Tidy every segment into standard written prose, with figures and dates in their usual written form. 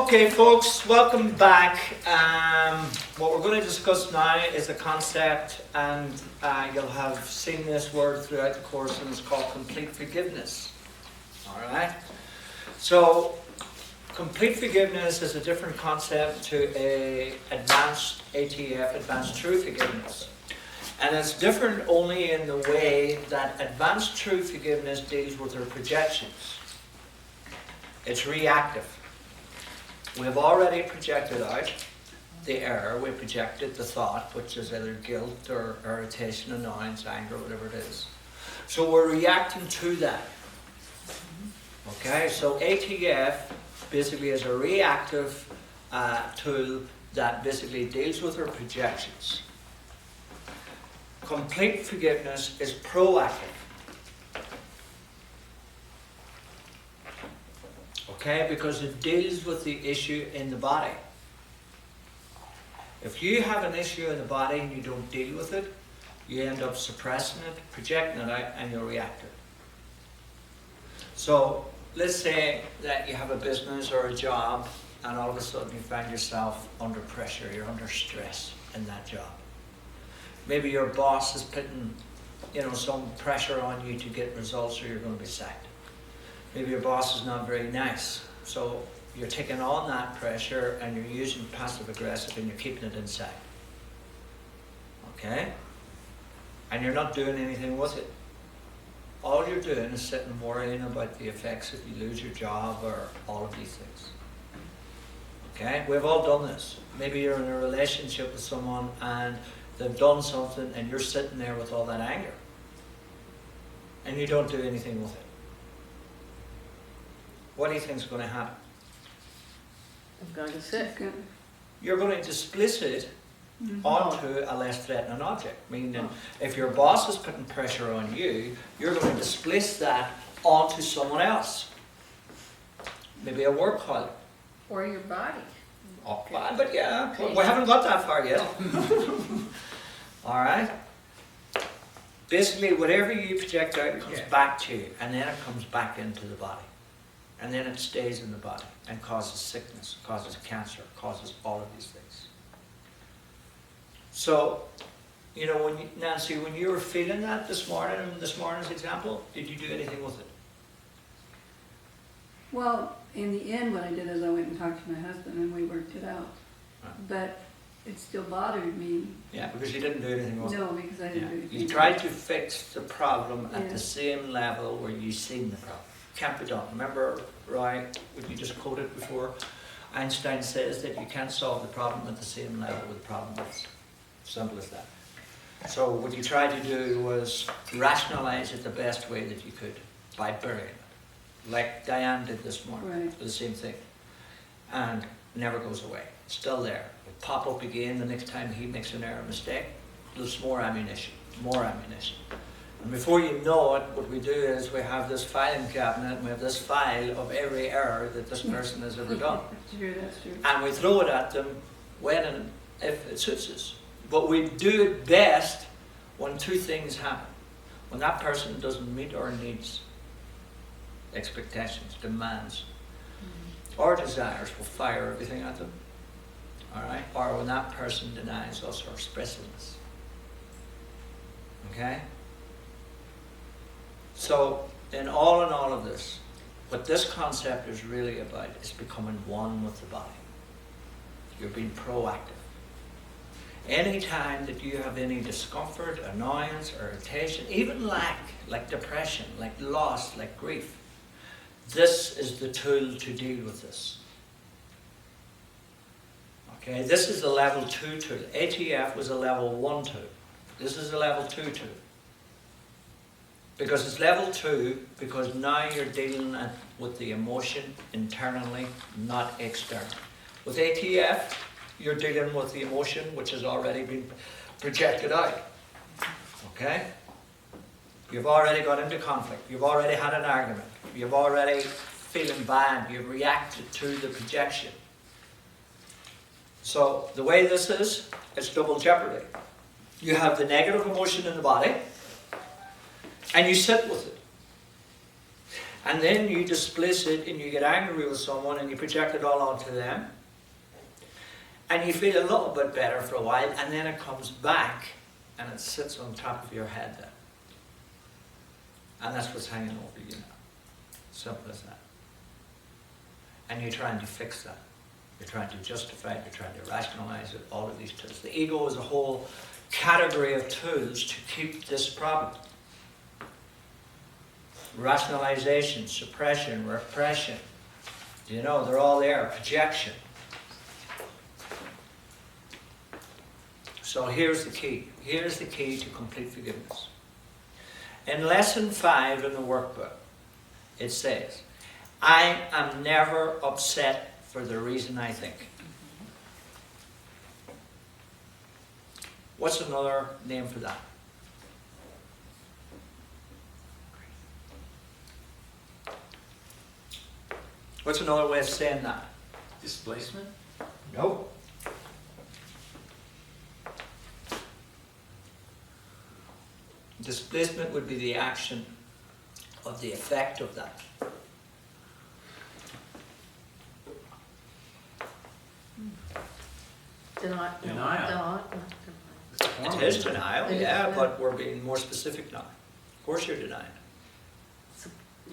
Okay, folks, welcome back. What we're going to discuss now is a concept, and you'll have seen this word throughout the course, and it's called complete forgiveness. All right? So, complete forgiveness is a different concept to a advanced ATF, advanced true forgiveness. And it's different only in the way that advanced true forgiveness deals with our projections. It's reactive. We've already projected out the error. We projected the thought, which is either guilt or irritation, annoyance, anger, whatever it is. So we're reacting to that. Okay, so ATF basically is a reactive tool that basically deals with our projections. Complete forgiveness is proactive. Okay, because it deals with the issue in the body. If you have an issue in the body and you don't deal with it, you end up suppressing it, projecting it out, and you'll react to it. So, let's say that you have a business or a job, and all of a sudden you find yourself under pressure, you're under stress in that job. Maybe your boss is putting, some pressure on you to get results, or you're going to be sacked. Maybe your boss is not very nice, so you're taking on that pressure and you're using passive aggressive and you're keeping it inside. Okay? And you're not doing anything with it. All you're doing is sitting worrying about the effects if you lose your job or all of these things. Okay? We've all done this. Maybe you're in a relationship with someone and they've done something and you're sitting there with all that anger. And you don't do anything with it. What do you think is going to happen? I'm going to sit. You're going to displace it onto a less threatening object. Meaning, if your boss is putting pressure on you, you're going to displace that onto someone else. Maybe a work colleague. Or your body. Oh, but yeah, we haven't got that far yet. All right? Basically, whatever you project out, it comes back to you, and then it comes back into the body. And then it stays in the body and causes sickness, causes cancer, causes all of these things. So, Nancy, when you were feeling that this morning, in this morning's example, did you do anything with it? Well, in the end, what I did is I went and talked to my husband and we worked it out. Right. But it still bothered me. Yeah, because you didn't do anything with it. No, because I didn't do anything. You tried to fix the problem at the same level where you seen the problem. Can't be done. Remember, Roy, what you just quoted before? Einstein says that you can't solve the problem at the same level where the problem is. Simple as that. So what you tried to do was rationalize it the best way that you could by burying it. Like Diane did this morning. Right. The same thing. And never goes away. It's still there. It'll pop up again the next time he makes an error mistake. There's more ammunition. More ammunition. And before you know it, what we do is we have this filing cabinet, and we have this file of every error that this person has ever done. That's true. And we throw it at them when and if it suits us. But we do it best when two things happen. When that person doesn't meet our needs, expectations, demands, or desires, we'll fire everything at them. All right? Or when that person denies us our specialness. Okay? So, in all of this, what this concept is really about is becoming one with the body. You're being proactive. Any time that you have any discomfort, annoyance, irritation, even lack, like depression, like loss, like grief, this is the tool to deal with this. Okay, this is a level 2 tool. ATF was a level 1 tool. This is a level 2 tool. Because it's level 2, because now you're dealing with the emotion internally, not externally. With ATF, you're dealing with the emotion which has already been projected out. Okay? You've already got into conflict. You've already had an argument. You've already feeling bad. You've reacted to the projection. So the way this is, it's double jeopardy. You have the negative emotion in the body, and you sit with it. And then you displace it and you get angry with someone and you project it all onto them. And you feel a little bit better for a while, and then it comes back and it sits on top of your head then. And that's what's hanging over you now. Simple as that. And you're trying to fix that. You're trying to justify it, you're trying to rationalize it, all of these tools. The ego is a whole category of tools to keep this problem. Rationalization, suppression, repression. You know, they're all there. Projection. So here's the key. Here's the key to complete forgiveness. In lesson 5 in the workbook, it says, I am never upset for the reason I think. What's another name for that? What's another way of saying that? Displacement? Nope. Displacement would be the action of the effect of that. Denial. It is denial, yeah, but we're being more specific now. Of course you're denying it.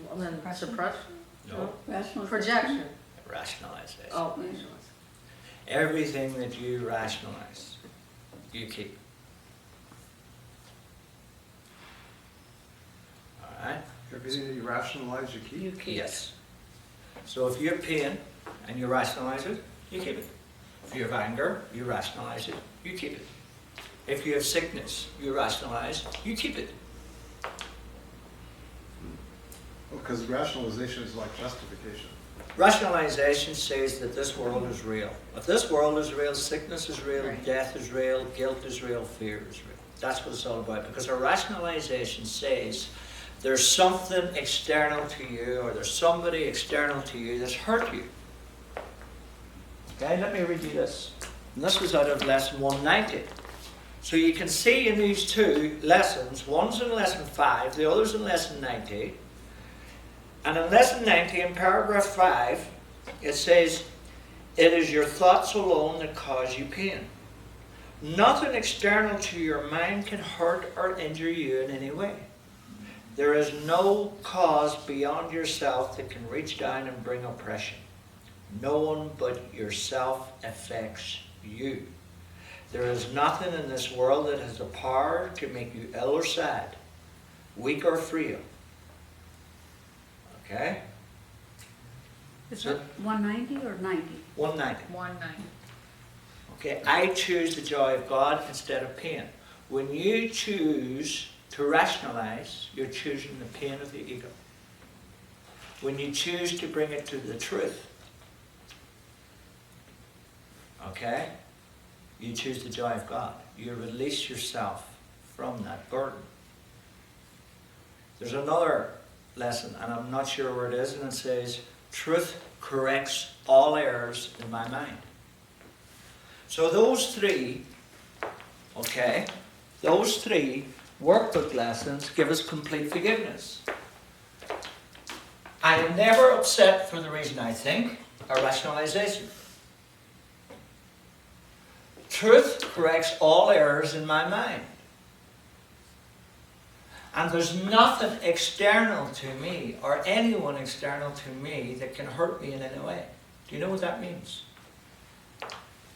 Well, then suppression? No. Rational Projection. Rationalization. Oh, rationalization. Everything that you rationalize, you keep. Alright? Everything that you rationalize, you keep? You keep. Yes. So if you have pain and you rationalize it, you keep it. If you have anger, you rationalize it, you keep it. If you have sickness, you rationalize, you keep it. Because rationalization is like justification. Rationalization says that this world is real. If this world is real, sickness is real, Right. death is real, guilt is real, fear is real. That's what it's all about. Because a rationalization says there's something external to you, or there's somebody external to you that's hurt you. Okay, let me read you this. And this was out of lesson 190. So you can see in these two lessons, one's in lesson 5, the other's in lesson 90. And in lesson 90, in paragraph 5, it says, it is your thoughts alone that cause you pain. Nothing external to your mind can hurt or injure you in any way. There is no cause beyond yourself that can reach down and bring oppression. No one but yourself affects you. There is nothing in this world that has the power to make you ill or sad, weak or frail. Okay? Is it 190 or 90? 190. 190. Okay, I choose the joy of God instead of pain. When you choose to rationalize, you're choosing the pain of the ego. When you choose to bring it to the truth, okay, you choose the joy of God. You release yourself from that burden. There's another lesson, and I'm not sure where it is, and it says, truth corrects all errors in my mind. So those three, okay, those three workbook lessons give us complete forgiveness. I am never upset for the reason I think, a rationalization. Truth corrects all errors in my mind. And there's nothing external to me, or anyone external to me, that can hurt me in any way. Do you know what that means?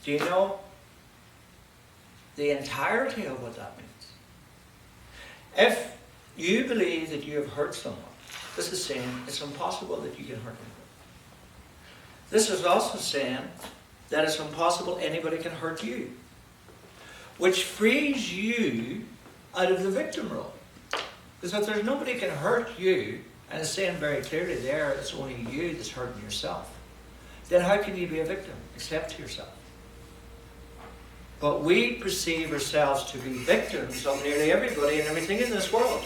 Do you know the entirety of what that means? If you believe that you have hurt someone, this is saying it's impossible that you can hurt anybody. This is also saying that it's impossible anybody can hurt you, which frees you out of the victim role. Because if there's nobody can hurt you, and it's saying very clearly there, it's only you that's hurting yourself, then how can you be a victim except to yourself? But we perceive ourselves to be victims of nearly everybody and everything in this world.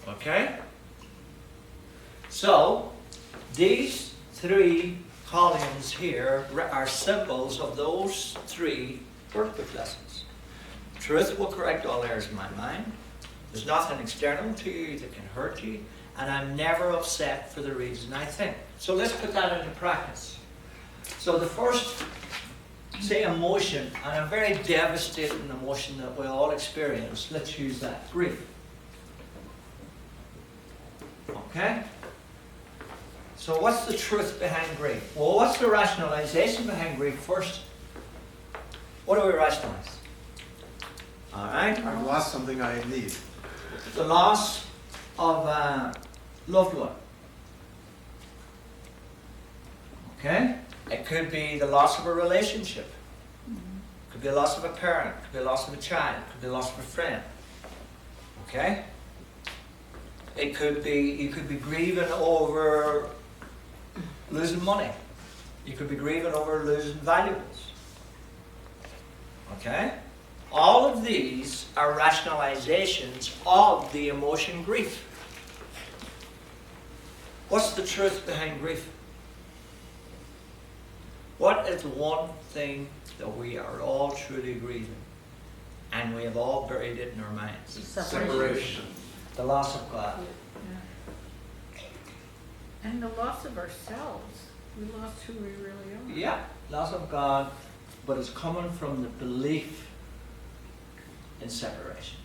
Okay? So, these three columns here are symbols of those three workbook lessons. Truth will correct all errors in my mind. There's nothing external to you that can hurt you. and I'm never upset for the reason I think. So let's put that into practice. So the first, say, emotion, and a very devastating emotion that we all experience, let's use that, grief. Okay? So what's the truth behind grief? Well, what's the rationalization behind grief first? What do we rationalize? Alright? I've lost something I need. The loss of a loved one. Okay? It could be the loss of a relationship. It could be a loss of a parent. It could be a loss of a child. It could be a loss of a friend. Okay? It could be, you could be grieving over losing money. You could be grieving over losing valuables. Okay? All of these are rationalizations of the emotion grief. What's the truth behind grief? What is the one thing that we are all truly grieving? And we have all buried it in our minds. Separation. The loss of God. And the loss of ourselves. We lost who we really are. Yeah, loss of God, but it's coming from the belief in separation.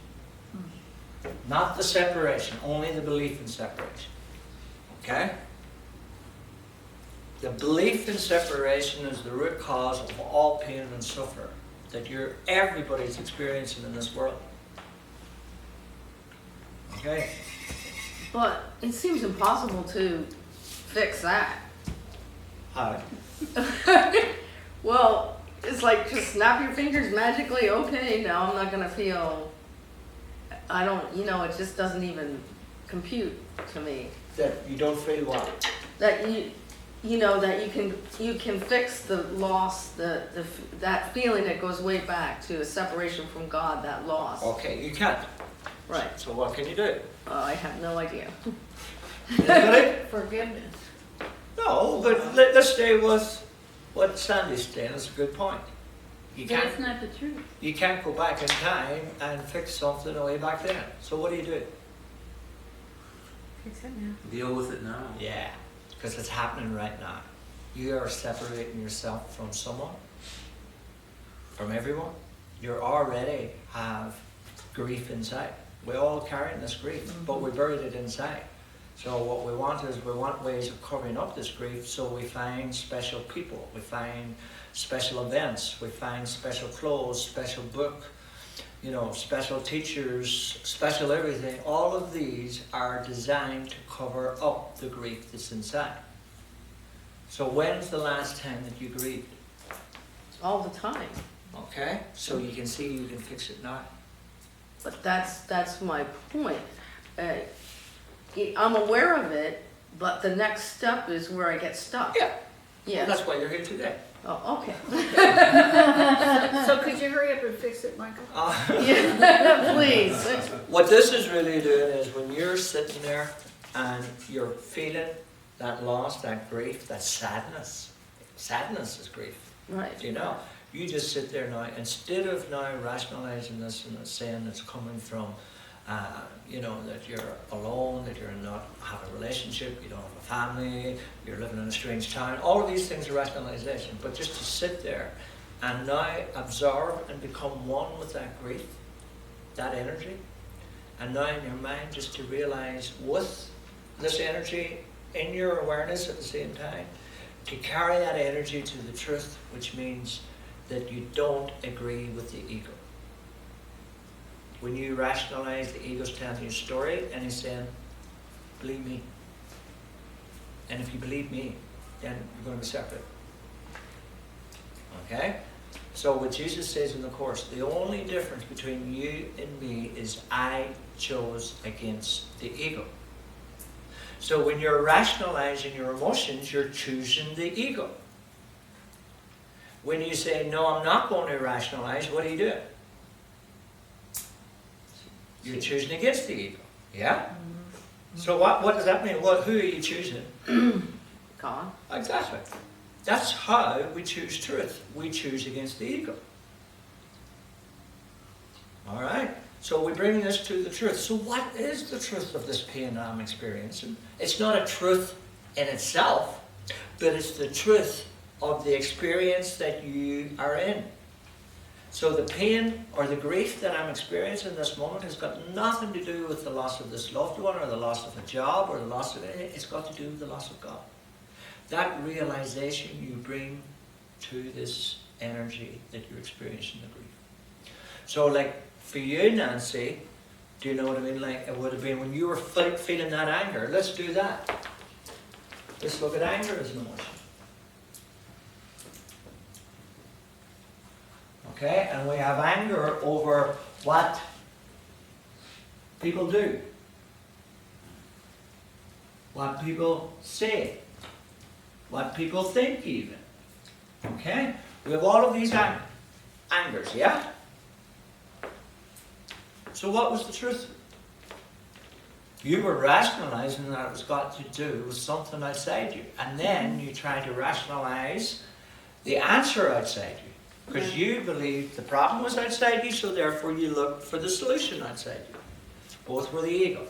Not the separation, only the belief in separation. Okay? The belief in separation is the root cause of all pain and suffering that everybody's experiencing in this world. Okay? But it seems impossible to fix that. How? Well, it's like just snap your fingers magically, okay, now I'm not gonna feel, it just doesn't even compute to me. That you don't feel what? That that you can fix the loss, that feeling that goes way back to a separation from God, that loss. Okay, you can't. Right. So what can you do? I have no idea. Anybody? Forgiveness. No, but let's stay with what Sandy's saying. That's a good point. You But can't, it's not the truth. you can't go back in time and fix something way back then. So what do you do? Fix it now. Deal with it now. Yeah, because it's happening right now. You are separating yourself from someone, from everyone. You already have grief inside. We're all carrying this grief, but we buried it inside. So what we want is, we want ways of covering up this grief, so we find special people, we find special events, we find special clothes, special book, special teachers, special everything. All of these are designed to cover up the grief that's inside. So when's the last time that you grieved? All the time. Okay, so you can see you can fix it now. But that's my point. I'm aware of it, but the next step is where I get stuck. Yeah. Yeah. Well, that's why you're here today. Oh, okay. So could you hurry up and fix it, Michael? Yeah, please. What this is really doing is, when you're sitting there and you're feeling that loss, that grief, that sadness. Sadness is grief. Right. You just sit there now, instead of now rationalizing this and saying it's coming from, that you're alone, that you're not have a relationship, you don't have a family, you're living in a strange town. All of these things are rationalization. But just to sit there and now absorb and become one with that grief, that energy, and now in your mind just to realize with this energy in your awareness at the same time, to carry that energy to the truth, which means that you don't agree with the ego. When you rationalize, the ego's telling you a story and he's saying, believe me. And if you believe me, then you're going to be separate. Okay? So what Jesus says in the Course, the only difference between you and me is I chose against the ego. So when you're rationalizing your emotions, you're choosing the ego. When you say, no, I'm not going to rationalize, what do you do? You're choosing against the ego. Yeah? So what does that mean? Who are you choosing? God. Exactly. That's how we choose truth. We choose against the ego. All right? So we bring this to the truth. So what is the truth of this pain that I'm experiencing? It's not a truth in itself, but it's the truth of the experience that you are in. So the pain or the grief that I'm experiencing in this moment has got nothing to do with the loss of this loved one or the loss of a job or the loss of it. It's got to do with the loss of God. That realization you bring to this energy that you're experiencing the grief. So like for you, Nancy, do you know what I mean? Like it would have been when you were feeling that anger. Let's do that. Let's look at anger as an emotion. Okay, and we have anger over what people do, what people say, what people think even. Okay, we have all of these angers, yeah? So what was the truth? You were rationalizing that it was got to do with something outside you, and then you tried to rationalize the answer outside you. Because you believed the problem was outside you, so therefore you looked for the solution outside you. Both were the ego.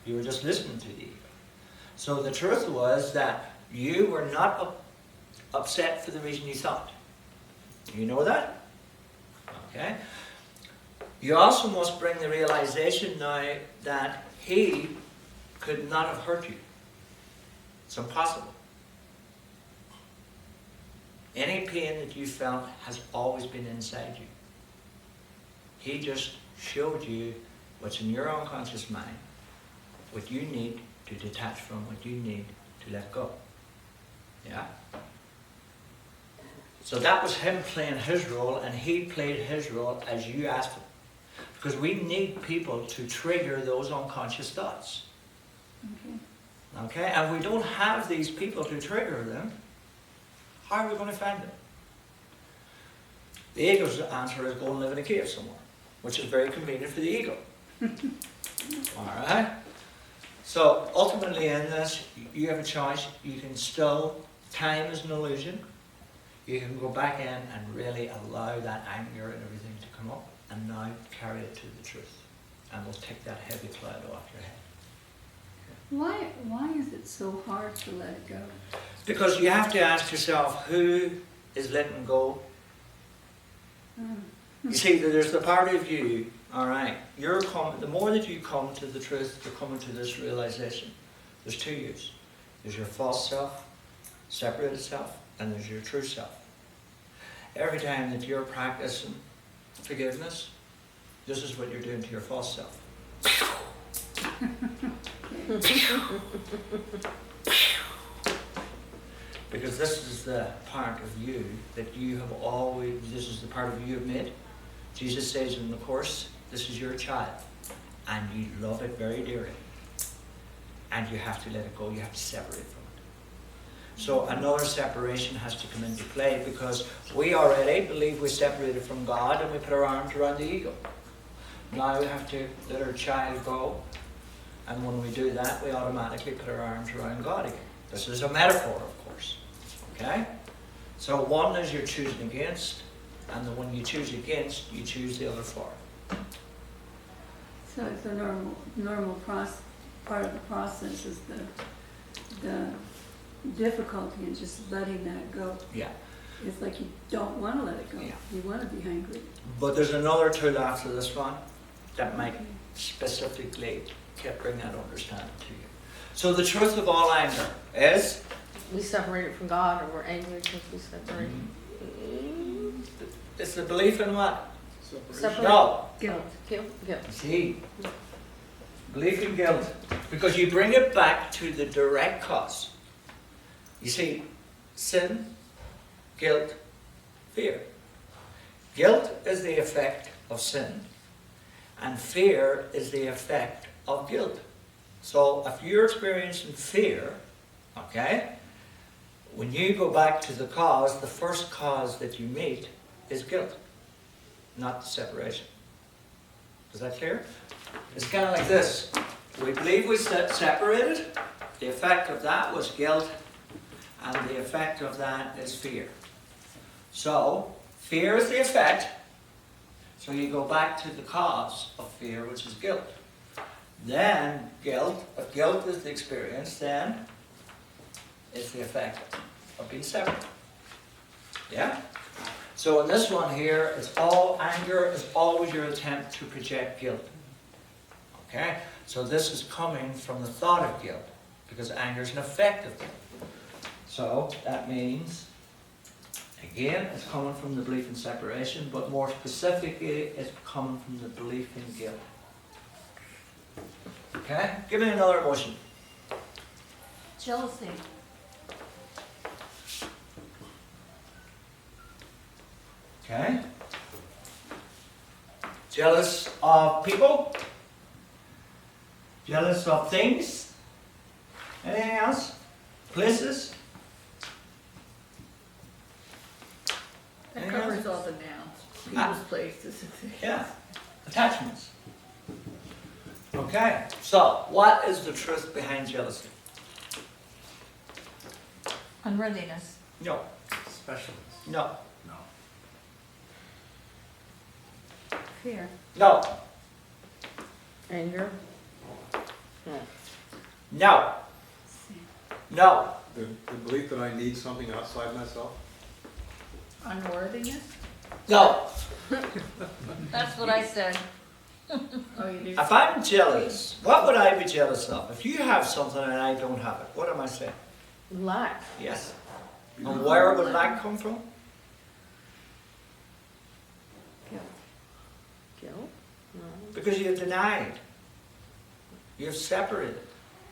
You were just listening to the ego. So the truth was that you were not upset for the reason you thought. You know that? Okay. You also must bring the realization now that he could not have hurt you. It's impossible. Any pain that you felt has always been inside you. He just showed you what's in your unconscious mind, what you need to detach from, what you need to let go. Yeah? So that was him playing his role, and he played his role as you asked him. Because we need people to trigger those unconscious thoughts. Okay? And we don't have these people to trigger them. How are we going to find them? The ego's answer is go and live in a cave somewhere, which is very convenient for the ego. Alright? So ultimately in this, you have a choice. You can still, time is an illusion. You can go back in and really allow that anger and everything to come up and now carry it to the truth. And we'll take that heavy cloud off your head. Why is it so hard to let it go? Because you have to ask yourself, who is letting go? You see, there's the part of you, all right, the more that you come to the truth, you're coming to this realization. There's two yous. There's your false self, separated self, and there's your true self. Every time that you're practicing forgiveness, this is what you're doing to your false self. Because this is the part of you that you have always, this is the part of you you've made. Jesus says in the Course, this is your child, and you love it very dearly. And you have to let it go, you have to separate from it. So another separation has to come into play, because we already believe we're separated from God, and we put our arms around the ego. Now we have to let our child go, and when we do that, we automatically put our arms around God again. This is a metaphor, of course. Okay? So one is you're choosing against, and the one you choose against, you choose the other for. So it's a normal part of the process is the difficulty in just letting that go. Yeah. It's like you don't want to let it go. Yeah. You want to be hungry. But there's another tool after this one that might specifically bring that understanding to you. So the truth of all anger is? We separated from God, or we're angry because we separated. It's the belief in what? Separate. No. Guilt. Guilt. See? Belief in guilt. Because you bring it back to the direct cause. You see, sin, guilt, fear. Guilt is the effect of sin, and fear is the effect of guilt. So if you're experiencing fear, okay, when you go back to the cause, the first cause that you meet is guilt, not the separation. Is that clear? It's kind of like this. We believe we separated. The effect of that was guilt, and the effect of that is fear. So, fear is the effect, So you go back to the cause of fear, which is guilt. Then guilt, if guilt is the experience, then it's the effect of being separate. Yeah? So in this one here, it's all anger is always your attempt to project guilt. Okay? So this is coming from the thought of guilt, because anger is an effect of guilt. So that means, again, it's coming from the belief in separation, but more specifically, it's coming from the belief in guilt. Okay? Give me another emotion. Jealousy. Okay? Jealous of people? Jealous of things? Anything else? Places? That Anything else? covers all the nouns, people's places and things. Yeah. Attachments. Okay, so what is the truth behind jealousy? Unworthiness. No. Specialness. No. No. Fear. No. Anger? No. No. No. The belief that I need something outside myself. Unworthiness? No. That's what I said. Oh, you did? If I'm jealous, what would I be jealous of? If you have something and I don't have it, what am I saying? Lack. Yes. And where would that come from? Guilt? No. Because you've denied. You've separated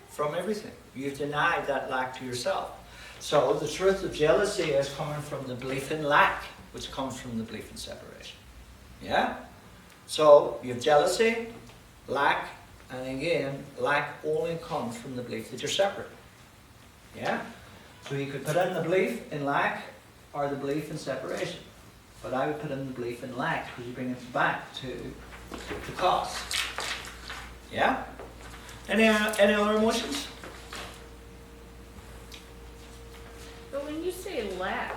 from everything. You've denied that lack to yourself. So the truth of jealousy is coming from the belief in lack, which comes from the belief in separation. Yeah? So you have jealousy, lack, and again, lack only comes from the belief that you're separate. Yeah? So you could put in the belief in lack or the belief in separation. But I would put in the belief in lack because you bring it back to the cause. Yeah? Any other emotions? But when you say lack,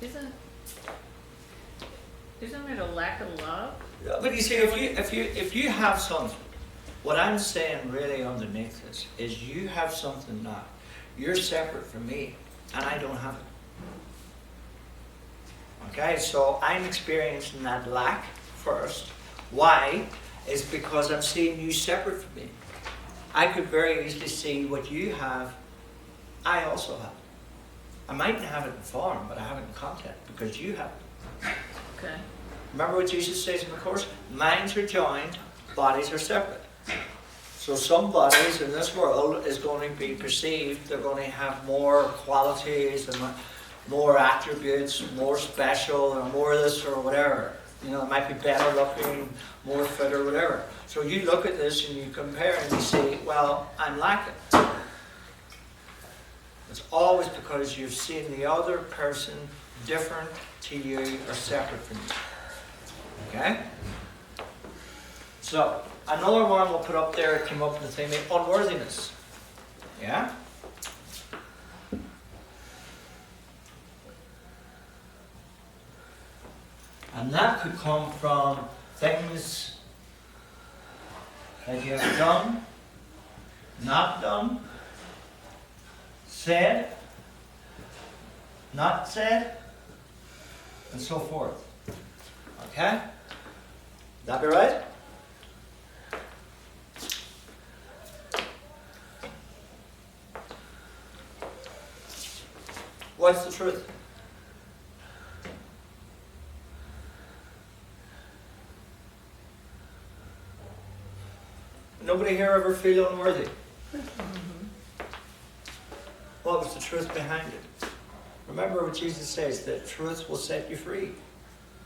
isn't it a lack of love? But you see, if you have something, what I'm saying really underneath this is you have something now. You're separate from me, and I don't have it. Okay, so I'm experiencing that lack first. Why? It's because I'm seeing you separate from me. I could very easily see what you have, I also have. I mightn't have it in form, but I have it in content because you have it. Okay. Remember what Jesus says in the Course? Minds are joined, bodies are separate. So some bodies in this world is going to be perceived, they're going to have more qualities and more attributes, more special, or more this or whatever. You know, it might be better looking, more fit or whatever. So you look at this and you compare and you say, well, I'm lacking. It's always because you've seen the other person different to you or separate from you. Okay? So, another one we'll put up there, it came up in the thing, unworthiness. Yeah? And that could come from things that you have done, not done, said, not said, and so forth. Okay? That be right? What's the truth? Nobody here ever feel unworthy? What was the truth behind it? Remember what Jesus says, that truth will set you free.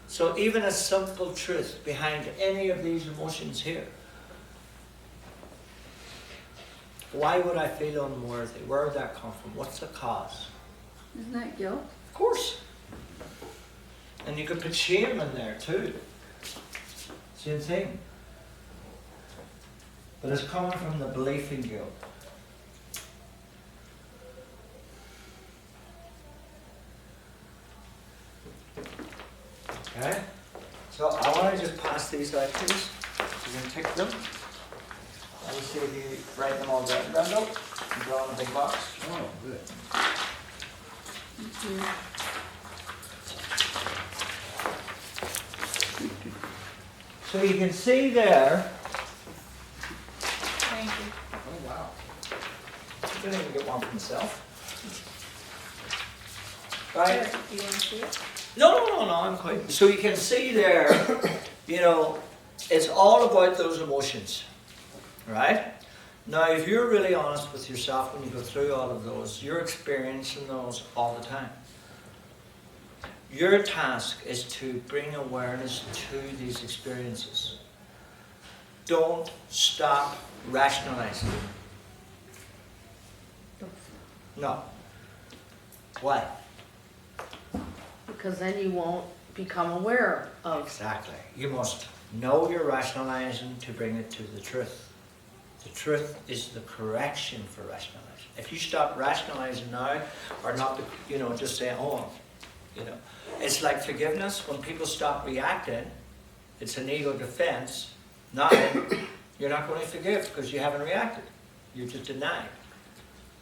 So even a simple truth behind any of these emotions here. Why would I feel unworthy? Where would that come from? What's the cause? Isn't that guilt? Of course. And you could put shame in there too. Same thing. But it's coming from the belief in guilt. Okay? So I want to just pass these out, please. You can tick them. Let me see if you write them all down, Brando. And draw in a big box. Oh, good. So you can see there. Thank you. Oh, wow. I didn't even get one for myself. Right? Do you want to see it? No, I'm quite. So you can see there, you know, it's all about those emotions, right? Now, if you're really honest with yourself when you go through all of those, you're experiencing those all the time. Your task is to bring awareness to these experiences. Don't stop rationalizing. No. Why? Because then you won't become aware of. Exactly. You must know you're rationalizing to bring it to the truth. The truth is the correction for rationalizing. If you stop rationalizing now, or not, you know, just saying, oh, you know, it's like forgiveness. When people stop reacting, it's an ego defense. Now, you're not going to forgive because you haven't reacted. You're just denied.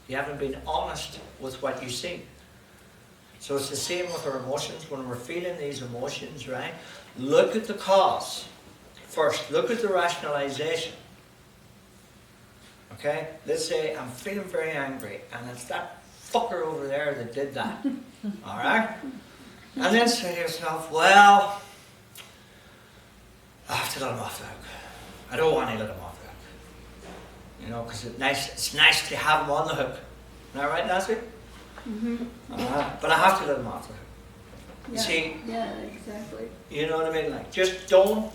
You haven't been honest with what you see. So it's the same with our emotions. When we're feeling these emotions, right? Look at the cause. First, look at the rationalization. Okay? Let's say I'm feeling very angry, and it's that fucker over there that did that. Alright? And then say to yourself, well, I have to let him off the hook. I don't want to let him off the hook. You know, because it's nice to have him on the hook. Isn't that right, Nancy? But I have to let him off the hook. You Yeah, see, yeah, exactly. you know what I mean? Like, just don't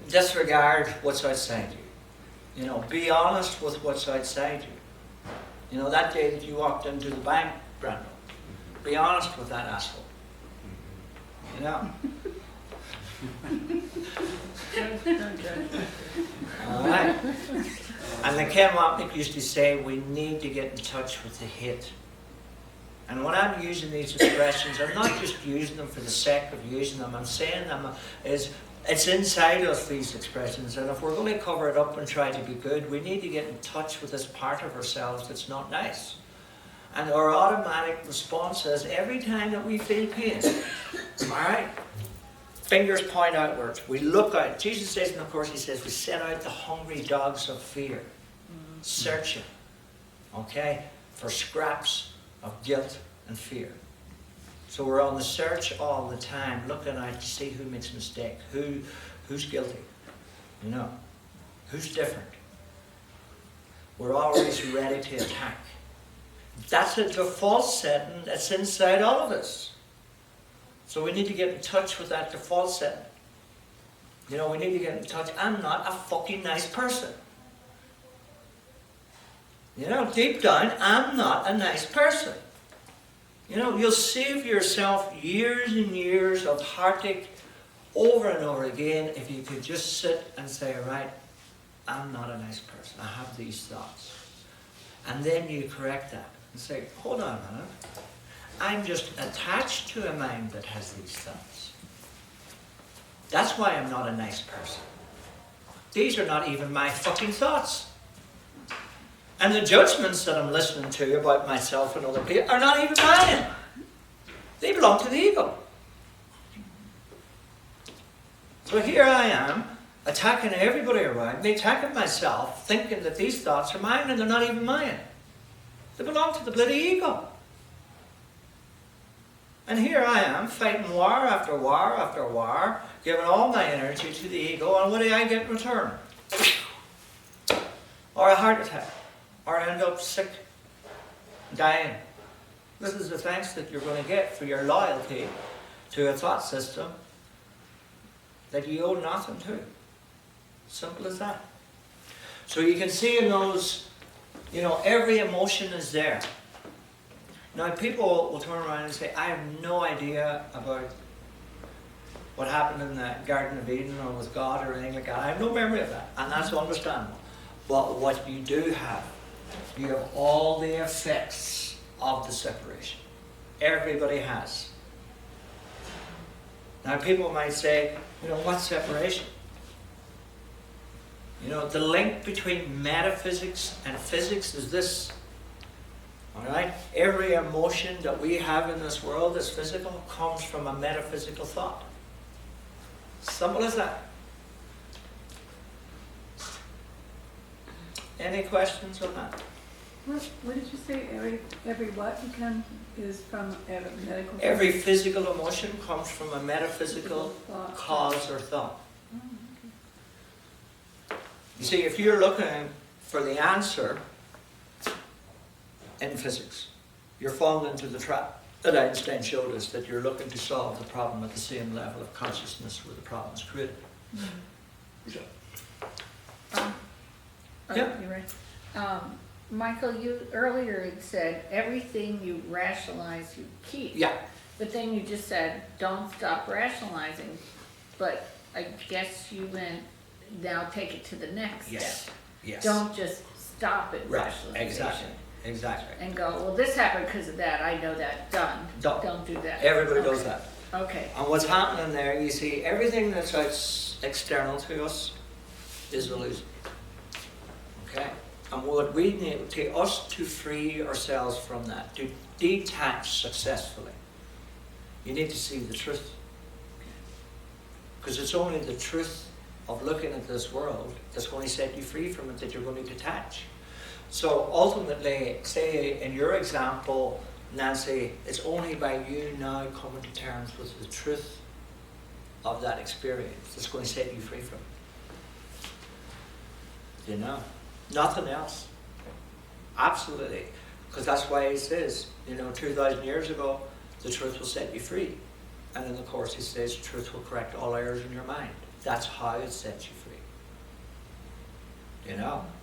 disregard what's outside you. You know, be honest with what's outside you. You know, that day that you walked into the bank, Brando, be honest with that asshole. You know? Alright. And the Ken Wapnick used to say, we need to get in touch with the hate. And when I'm using these expressions, I'm not just using them for the sake of using them. I'm saying them is, it's inside us, these expressions. And if we're going to cover it up and try to be good, we need to get in touch with this part of ourselves that's not nice. And our automatic response is, every time that we feel pain, alright, fingers point outwards. We look out. Jesus says in the Course, he says, we send out the hungry dogs of fear, searching, okay, for scraps of guilt and fear. So we're on the search all the time, looking out to see who makes a mistake, who's guilty, you know, who's different. We're always ready to attack. That's a default setting that's inside all of us. So we need to get in touch with that default setting. You know, we need to get in touch. I'm not a fucking nice person. You know, deep down, I'm not a nice person. You know, you'll save yourself years and years of heartache over and over again if you could just sit and say, right, I'm not a nice person. I have these thoughts. And then you correct that and say, hold on a minute. I'm just attached to a mind that has these thoughts. That's why I'm not a nice person. These are not even my fucking thoughts. And the judgments that I'm listening to about myself and other people are not even mine. They belong to the ego. So here I am, attacking everybody around me, attacking myself, thinking that these thoughts are mine and they're not even mine. They belong to the bloody ego. And here I am, fighting war after war after war, giving all my energy to the ego, and what do I get in return? Or a heart attack. Or end up sick, dying. This is the thanks that you're going to get for your loyalty to a thought system that you owe nothing to. Simple as that. So you can see in those, you know, every emotion is there. Now people will turn around and say, I have no idea about what happened in the Garden of Eden or with God or anything like that. I have no memory of that. And that's understandable. But what you do have, you have all the effects of the separation. Everybody has. Now people might say, what's separation? The link between metaphysics and physics is this. Alright? Every emotion that we have in this world that's physical comes from a metaphysical thought. Simple as that. Any questions on that? What did you say? Every what is from every medical? Every physical emotion comes from a metaphysical cause or thought. Oh, You see, if you're looking for the answer in physics, you're falling into the trap that Einstein showed us, that you're looking to solve the problem at the same level of consciousness where the problem is created. Yeah. Yeah. You're right. Michael, you earlier had said everything you rationalize, you keep. Yeah. But then you just said, don't stop rationalizing. But I guess you meant, now take it to the next step. Yes. Don't just stop at Right. rationalization. Exactly. And go, well, this happened because of that. I know that. Done. Done. Don't do that. Everybody Okay. does that. Okay. And what's happening there, you see, everything that's external to us is illusion. Okay? And what we need to us to free ourselves from that, to detach successfully, you need to see the truth. Because it's only the truth of looking at this world that's going to set you free from it, that you're going to detach. So ultimately, say in your example, Nancy, it's only by you now coming to terms with the truth of that experience that's going to set you free from it. Nothing else. Absolutely. Because that's why he says, 2,000 years ago, the truth will set you free. And in the Course he says, truth will correct all errors in your mind. That's how it sets you free.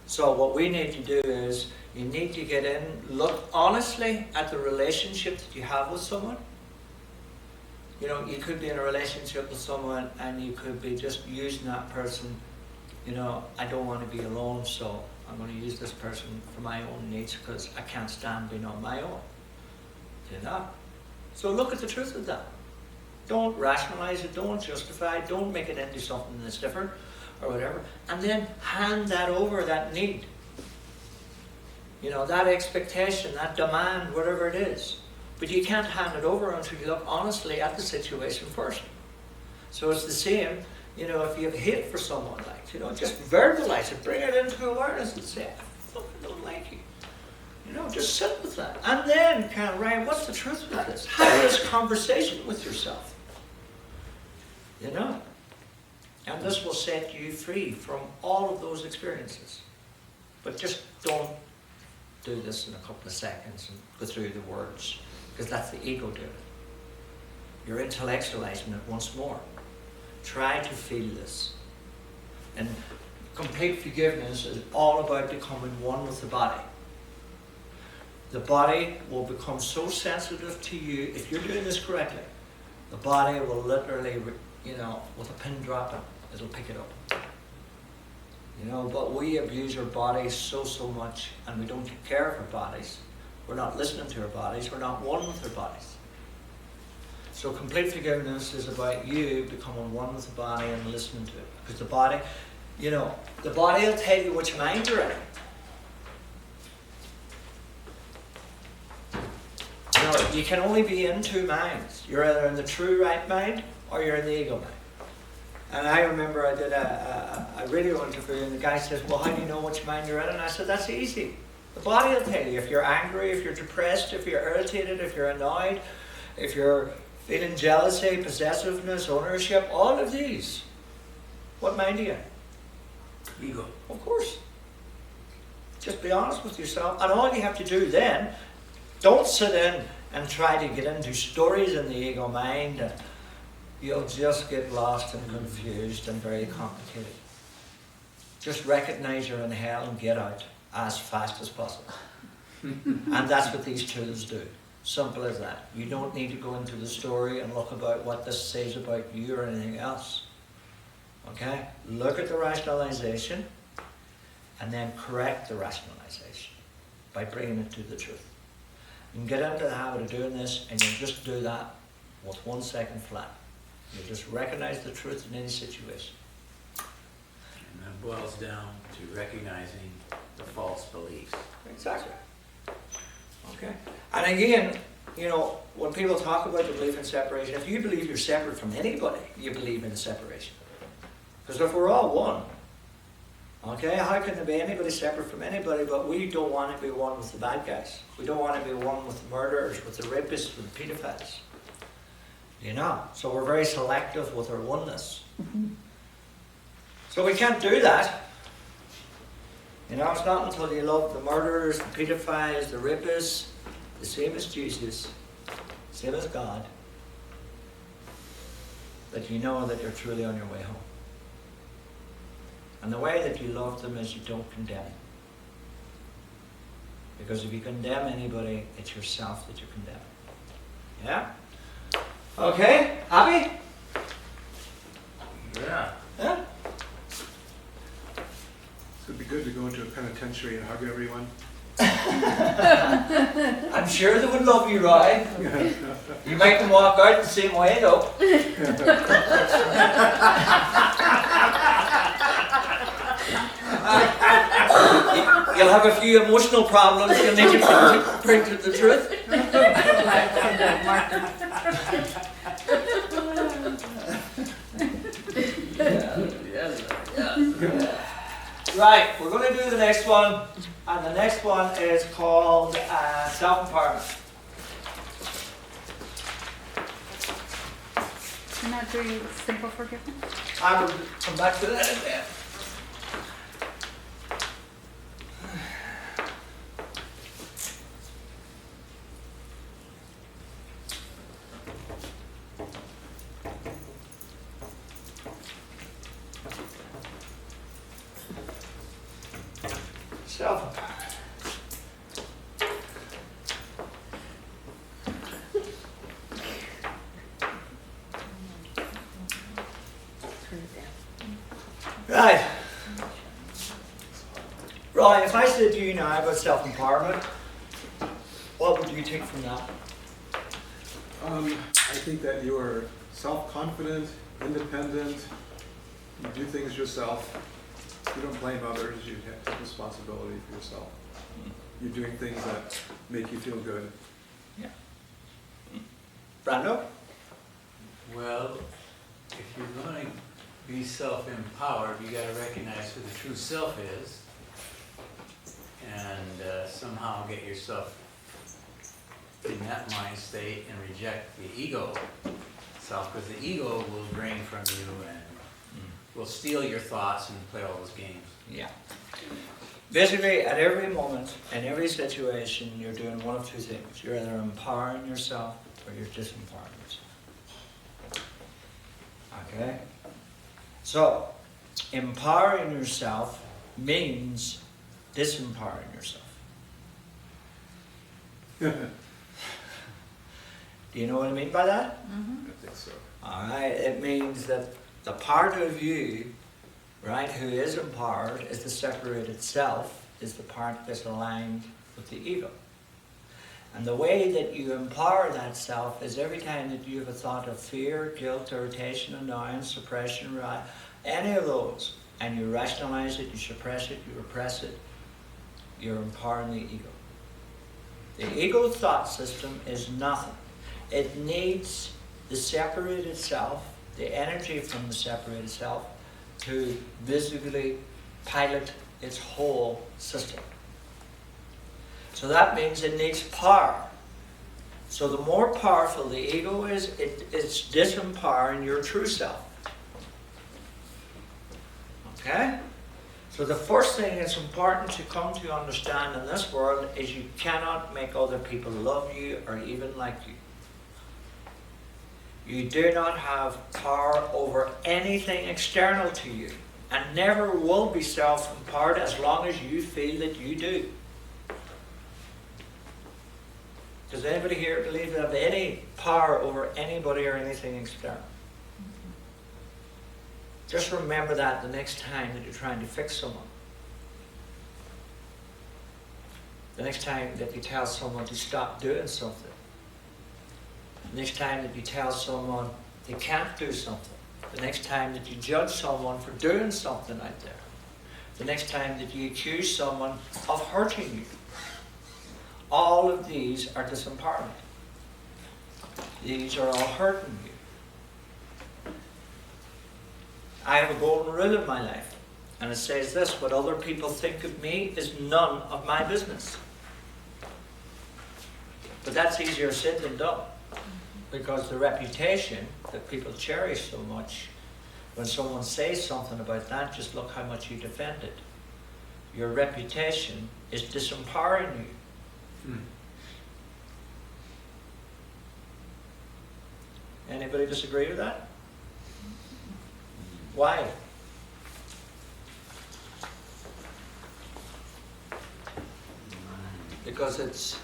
So what we need to do is, you need to get in, look honestly at the relationship that you have with someone. You could be in a relationship with someone and you could be just using that person, I don't want to be alone, so I'm going to use this person for my own needs because I can't stand being on my own. So look at the truth of that. Don't rationalize it, don't justify it, don't make it into something that's different or whatever. And then hand that over, that need. That expectation, that demand, whatever it is. But you can't hand it over until you look honestly at the situation first. So it's the same, if you have hate for someone, just verbalize it, bring it into awareness and say, I fucking don't like you. Just sit with that. And then Ryan, what's the truth with this? Have this conversation with yourself. And this will set you free from all of those experiences. But just don't do this in a couple of seconds and go through the words, because that's the ego doing it. You're intellectualizing it once more. Try to feel this. And complete forgiveness is all about becoming one with the body. The body will become so sensitive to you, if you're doing this correctly, the body will literally, with a pin drop, it'll pick it up. But we abuse our bodies so much, and we don't take care of our bodies. We're not listening to our bodies, we're not one with our bodies. So complete forgiveness is about you becoming one with the body and listening to it. Because the body, the body will tell you which mind you're in. You can only be in two minds. You're either in the true right mind or you're in the ego mind. And I remember I did a radio interview and the guy says, well, how do you know which mind you're in? And I said, that's easy. The body will tell you if you're angry, if you're depressed, if you're irritated, if you're annoyed, if you're feeling jealousy, possessiveness, ownership, all of these. What mind are you in? Ego. Of course. Just be honest with yourself. And all you have to do then, don't sit in and try to get into stories in the ego mind. And you'll just get lost and confused and very complicated. Just recognize you're in hell and get out as fast as possible. And that's what these tools do. Simple as that. You don't need to go into the story and look about what this says about you or anything else. Okay? Look at the rationalization and then correct the rationalization by bringing it to the truth. You can get into the habit of doing this and you just do that with 1 second flat. You just recognize the truth in any situation. And that boils down to recognizing the false beliefs. Exactly. Okay. And again, you know, when people talk about the belief in separation, if you believe you're separate from anybody, you believe in separation. Because if we're all one, okay, how can there be anybody separate from anybody? But we don't want to be one with the bad guys. We don't want to be one with the murderers, with the rapists, with the pedophiles. You know, so we're very selective with our oneness. So we can't do that. You know, it's not until you love the murderers, the pedophiles, the rapists, the same as Jesus, same as God, that you know that you're truly on your way home. And the way that you love them is you don't condemn. Because if you condemn anybody, it's yourself that you condemn. Yeah? Okay, happy? Yeah. Yeah? So it'd be good to go into a penitentiary and hug everyone. I'm sure they would love you, Roy. You make them walk out the same way, though. You'll have a few emotional problems. You'll need to bring to the truth. Right, we're going to do the next one, and the next one is called self-empowerment. You're not doing simple forgiveness? I will come back to that in a bit. Self-empowerment. Right. Right, if I said to you now about self-empowerment, what would you take from that? I think that you are self-confident, independent, you do things yourself, you don't blame others, you take responsibility for yourself. You're doing things that make you feel good. Yeah. Brando? Well, if you're going to be self-empowered, you got to recognize who the true self is, and somehow get yourself in that mind state and reject the ego self, because the ego will drain from you and will steal your thoughts and play all those games. Yeah. Basically, at every moment, in every situation, you're doing one of two things. You're either empowering yourself or you're disempowering yourself. Okay? So, empowering yourself means disempowering yourself. Do you know what I mean by that? I think so. Alright, it means that the part of you, right, who is empowered, is the separated self, is the part that's aligned with the ego. And the way that you empower that self is every time that you have a thought of fear, guilt, irritation, annoyance, suppression, any of those, and you rationalize it, you suppress it, you repress it, you're empowering the ego. The ego thought system is nothing. It needs the separated self, the energy from the separated self, to visibly pilot its whole system. So that means it needs power. So the more powerful the ego is, it's disempowering your true self. Okay? So the first thing that's important to come to understand in this world is you cannot make other people love you or even like you. You do not have power over anything external to you, and never will be self-empowered as long as you feel that you do. Does anybody here believe they have any power over anybody or anything external? Just remember that the next time that you're trying to fix someone. The next time that you tell someone to stop doing something. The next time that you tell someone they can't do something, the next time that you judge someone for doing something out there, the next time that you accuse someone of hurting you, all of these are disempowerment. These are all hurting you. I have a golden rule in my life, and it says this: what other people think of me is none of my business. But that's easier said than done, because the reputation that people cherish so much, when someone says something about that, just look how much you defend it. Your reputation is disempowering you. Anybody disagree with that? Why? Because it's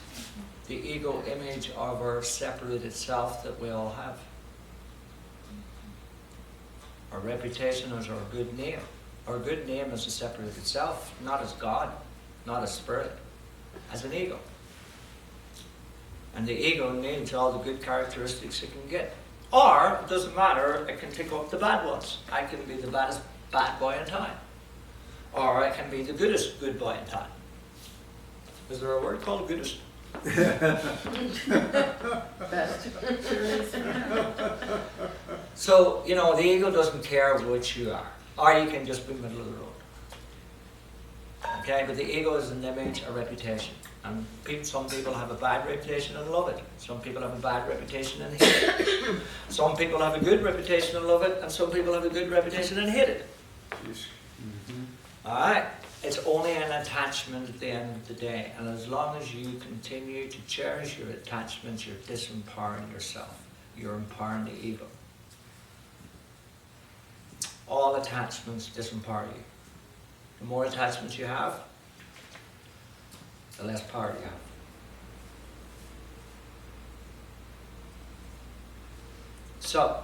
the ego image of our separated self that we all have. Our reputation is our good name. Our good name is a separated self, not as God, not as spirit, as an ego. And the ego needs all the good characteristics it can get. Or, it doesn't matter, it can take up the bad ones. I can be the baddest bad boy in town. Or I can be the goodest good boy in town. Is there a word called goodest? Best. So, you know, the ego doesn't care which you are. Or you can just be middle of the road. Okay, but the ego is an image, a reputation. And some people have a bad reputation and love it. Some people have a bad reputation and hate it. Some people have a good reputation and love it, and some people have a good reputation and hate it. Alright? It's only an attachment at the end of the day. And as long as you continue to cherish your attachments, you're disempowering yourself. You're empowering the ego. All attachments disempower you. The more attachments you have, the less power you have. So,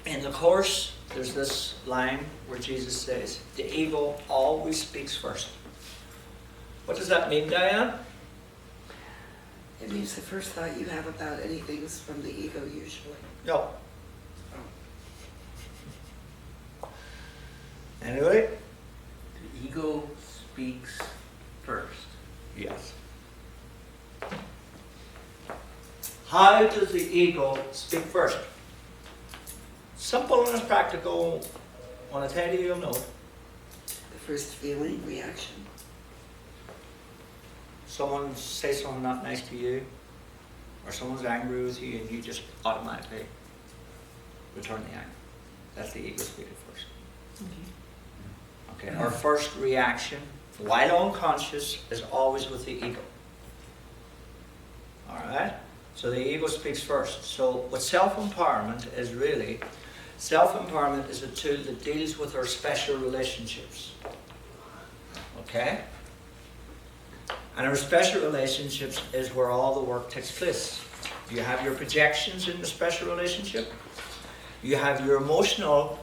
in the Course, there's this line where Jesus says, the ego always speaks first. What does that mean, Diane? It means the first thought you have about anything is from the ego usually. No. Anybody? The ego speaks first. Yes. How does the ego speak first? Simple and as practical. When I tell you, you'll know it. The first feeling, reaction. Someone says something not nice to you, or someone's angry with you, and you just automatically return the anger. That's the ego speaking first. Okay. Our first reaction, while unconscious, is always with the ego. Alright? So the ego speaks first. So what self-empowerment is really, self-empowerment is a tool that deals with our special relationships. Okay? And our special relationships is where all the work takes place. You have your projections in the special relationship. You have your emotional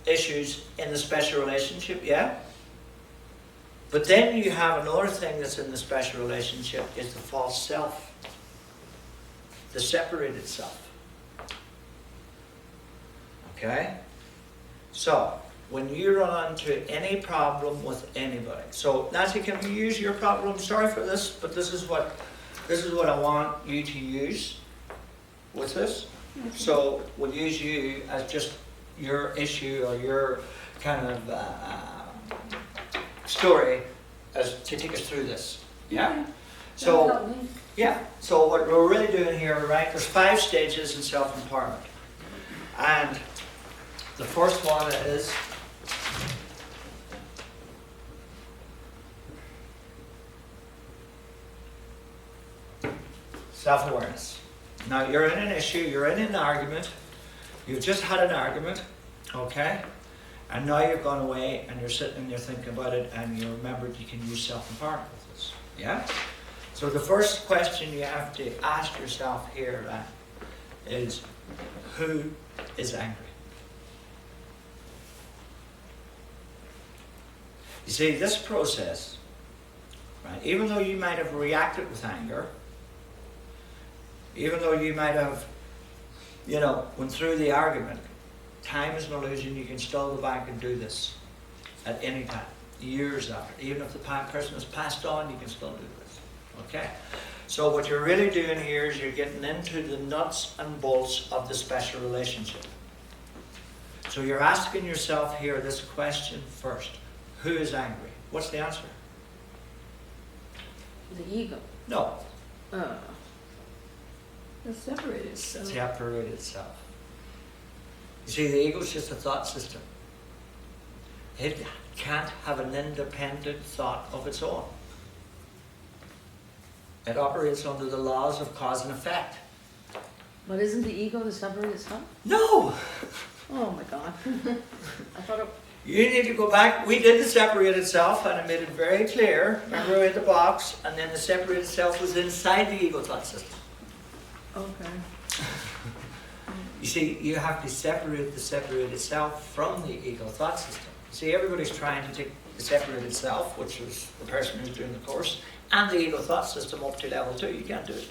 issues in the special relationship, yeah? But then you have another thing that's in the special relationship is the false self. The separated self. Okay? So, when you run into any problem with anybody, so Nancy, can we use your problem? Sorry for this, but this is what I want you to use with this. Okay. So we'll use you as just your issue or your kind of story as to take us through this. Yeah? Okay. So, That'll help me. yeah, so what we're really doing here, right, there's 5 stages in self-empowerment. And the first one is self-awareness. Now, you're in an issue, you're in an argument, you've just had an argument, okay? And now you've gone away and you're sitting and you're thinking about it and you remembered you can use self-empowerment with this. Yeah? So the first question you have to ask yourself here is, who is angry? You see, this process, right, even though you might have reacted with anger, even though you might have you know, went through the argument. Time is an illusion. You can still go back and do this at any time, years after. Even if the person has passed on, you can still do this. Okay? So what you're really doing here is you're getting into the nuts and bolts of the special relationship. So you're asking yourself here this question first. Who is angry? What's the answer? The ego. No. The separated self. Separated self. You see, the ego is just a thought system. It can't have an independent thought of its own. It operates under the laws of cause and effect. But isn't the ego the separated self? No! Oh my God. I thought it. You need to go back. We did the separated self, and I made it very clear. Remember, we had the box, and then the separated self was inside the ego thought system. Okay. You see, you have to separate the separated self from the ego thought system. See, everybody's trying to take the separated self, which is the person who's doing the course, and the ego thought system up to level 2. You can't do it.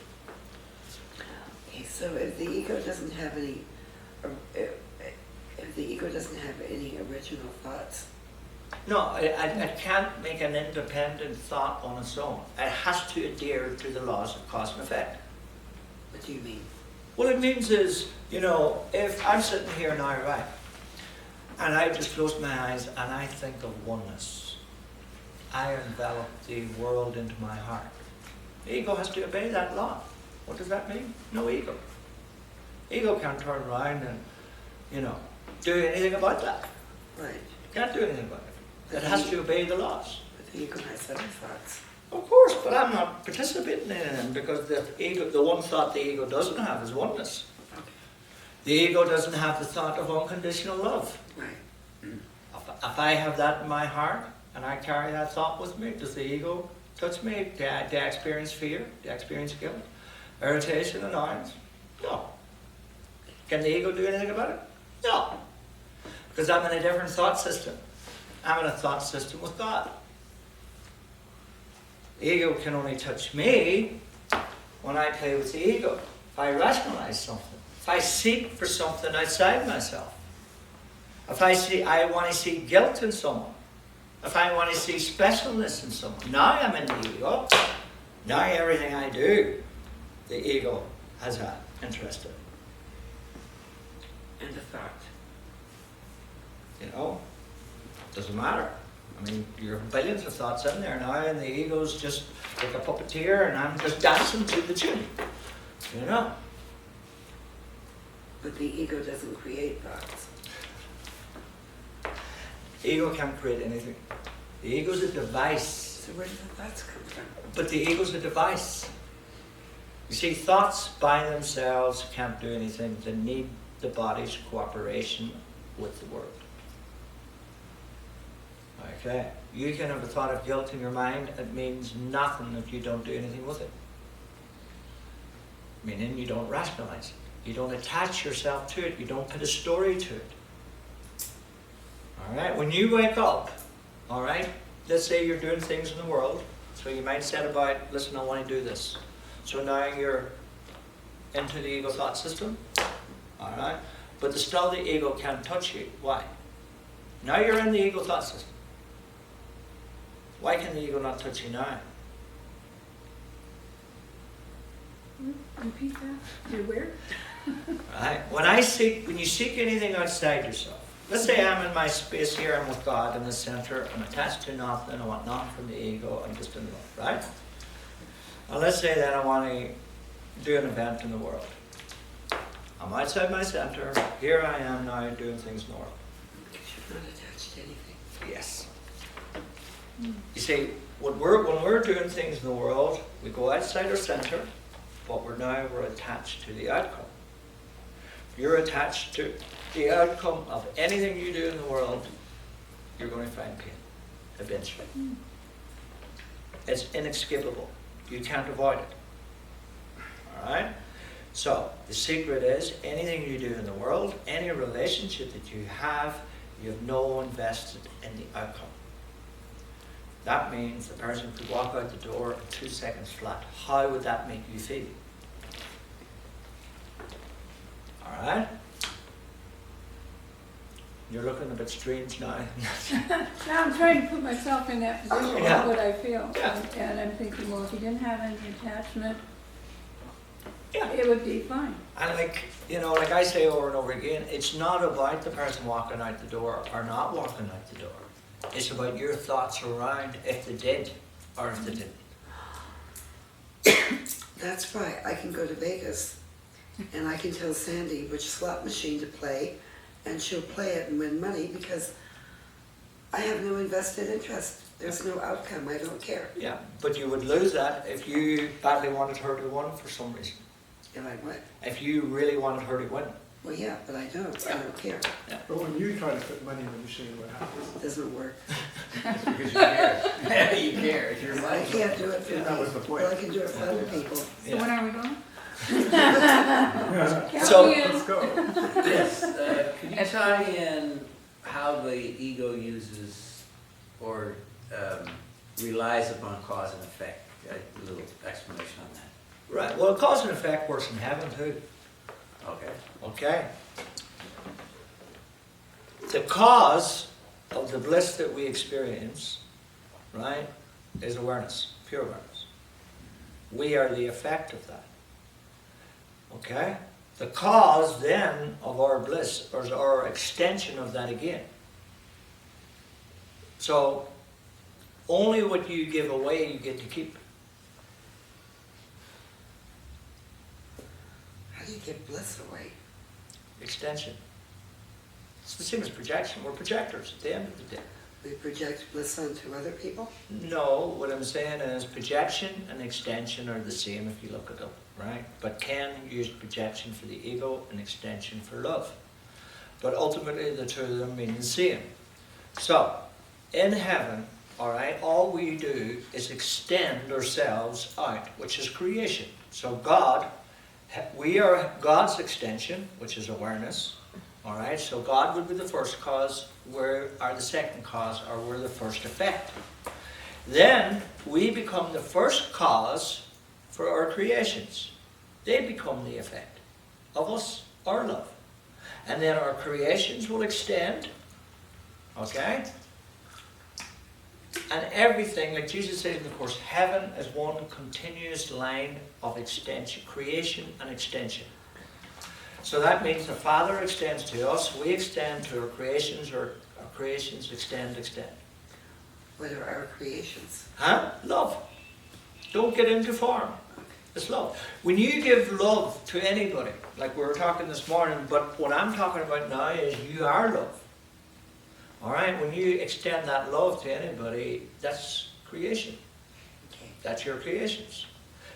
Okay, so if the ego doesn't have any, if the ego doesn't have any original thoughts, No, it can't make an independent thought on its own. It has to adhere to the laws of cause and effect. what do you mean? What it means is, you know, if I'm sitting here now, right, and I just close my eyes and I think of oneness, I envelop the world into my heart. The ego has to obey that law. What does that mean? No ego. Ego can't turn around and, you know, do anything about that. Right, Can't do anything about it. It has to obey the laws. but the ego has other thoughts. Of course, but I'm not participating in them because the ego, the one thought the ego doesn't have is oneness. Okay. The ego doesn't have the thought of unconditional love. Right. If I have that in my heart and I carry that thought with me, does the ego touch me? Do I experience fear? Do I experience guilt? Irritation, annoyance? No. Can the ego do anything about it? No. Because I'm in a different thought system. I'm in a thought system with God. The ego can only touch me when I play with the ego. If I rationalize something. If I seek for something outside myself. If I want to see guilt in someone. If I want to see specialness in someone. Now I'm in the ego. Now everything I do, the ego has an interest in. And the thought. You know, doesn't matter. I mean, you're billions of thoughts in there now, and the ego's just like a puppeteer, and I'm just dancing to the tune. You know. But the ego doesn't create thoughts. The ego can't create anything. The ego's a device. So where do the thoughts come from? But the ego's a device. You see, thoughts by themselves can't do anything. They need the body's cooperation with the world. Okay. You can have a thought of guilt in your mind. It means nothing if you don't do anything with it. Meaning you don't rationalize it. You don't attach yourself to it. You don't put a story to it. All right. When you wake up, all right, let's say you're doing things in the world. So you might set about, listen, I want to do this. So now you're into the ego thought system. All right. But still the ego can't touch you. Why? Now you're in the ego thought system. Why can the ego not touch you now? Repeat that. You're where? Right? When you seek anything outside yourself, let's say I'm in my space here, I'm with God in the center, I'm attached to nothing, I want nothing from the ego, I'm just in love, right? And let's say that I want to do an event in the world. I'm outside my center, here I am now doing things in the world. Because you're not attached to anything. Yes. You see, when we're doing things in the world, we go outside our center, but we're attached to the outcome. You're attached to the outcome of anything you do in the world, you're going to find pain, eventually. It's inescapable. You can't avoid it. All right? So, the secret is, anything you do in the world, any relationship that you have no invested in the outcome. That means the person could walk out the door in 2 seconds flat. How would that make you feel? All right? You're looking a bit strange now. Now I'm trying to put myself in that position, Yeah. of what I feel. Yeah. And I'm thinking, well, if you didn't have any attachment, Yeah. it would be fine. And like, you know, like I say over and over again, it's not about the person walking out the door or not walking out the door. It's about your thoughts around if they did or if they didn't. That's why I can go to Vegas and I can tell Sandy which slot machine to play and she'll play it and win money because I have no invested interest. There's no outcome. I don't care. Yeah, but you would lose that if you badly wanted her to win for some reason. If I what? If you really wanted her to win. Well, yeah, but I don't. I don't care. But when you try to put money in the machine, what happens? It doesn't work. It's because you care. You care, it's your I money. can't do it for me. That was the point. Well, I can do it for other people. So when are we going? So- Let's go. Yes, could you tie in how the ego uses or relies upon cause and effect? A little explanation on that. Right, well, cause and effect works in heaven too. Okay. Okay? The cause of the bliss that we experience, right, is awareness, pure awareness. We are the effect of that. Okay? The cause then of our bliss is our extension of that again. So, only what you give away you get to keep. How do you give bliss away? Extension. It's the same as projection. We're projectors at the end of the day. We project bliss onto other people? No, what I'm saying is projection and extension are the same if you look at them, right? But Ken used projection for the ego and extension for love. But ultimately the two of them mean the same. So, in heaven, all right, all we do is extend ourselves out, which is creation. So God, we are God's extension, which is awareness. All right, so God would be the first cause, we are the second cause, or we're the first effect. Then we become the first cause for our creations. They become the effect of us, our love. And then our creations will extend, okay? And everything, like Jesus said in the Course, heaven is one continuous line of extension, creation and extension. So that means the Father extends to us, we extend to our creations extend. What are our creations? Huh? Love. Don't get into form. It's love. When you give love to anybody, like we were talking this morning, but what I'm talking about now is you are love. Alright, when you extend that love to anybody, that's creation. Okay. That's your creations.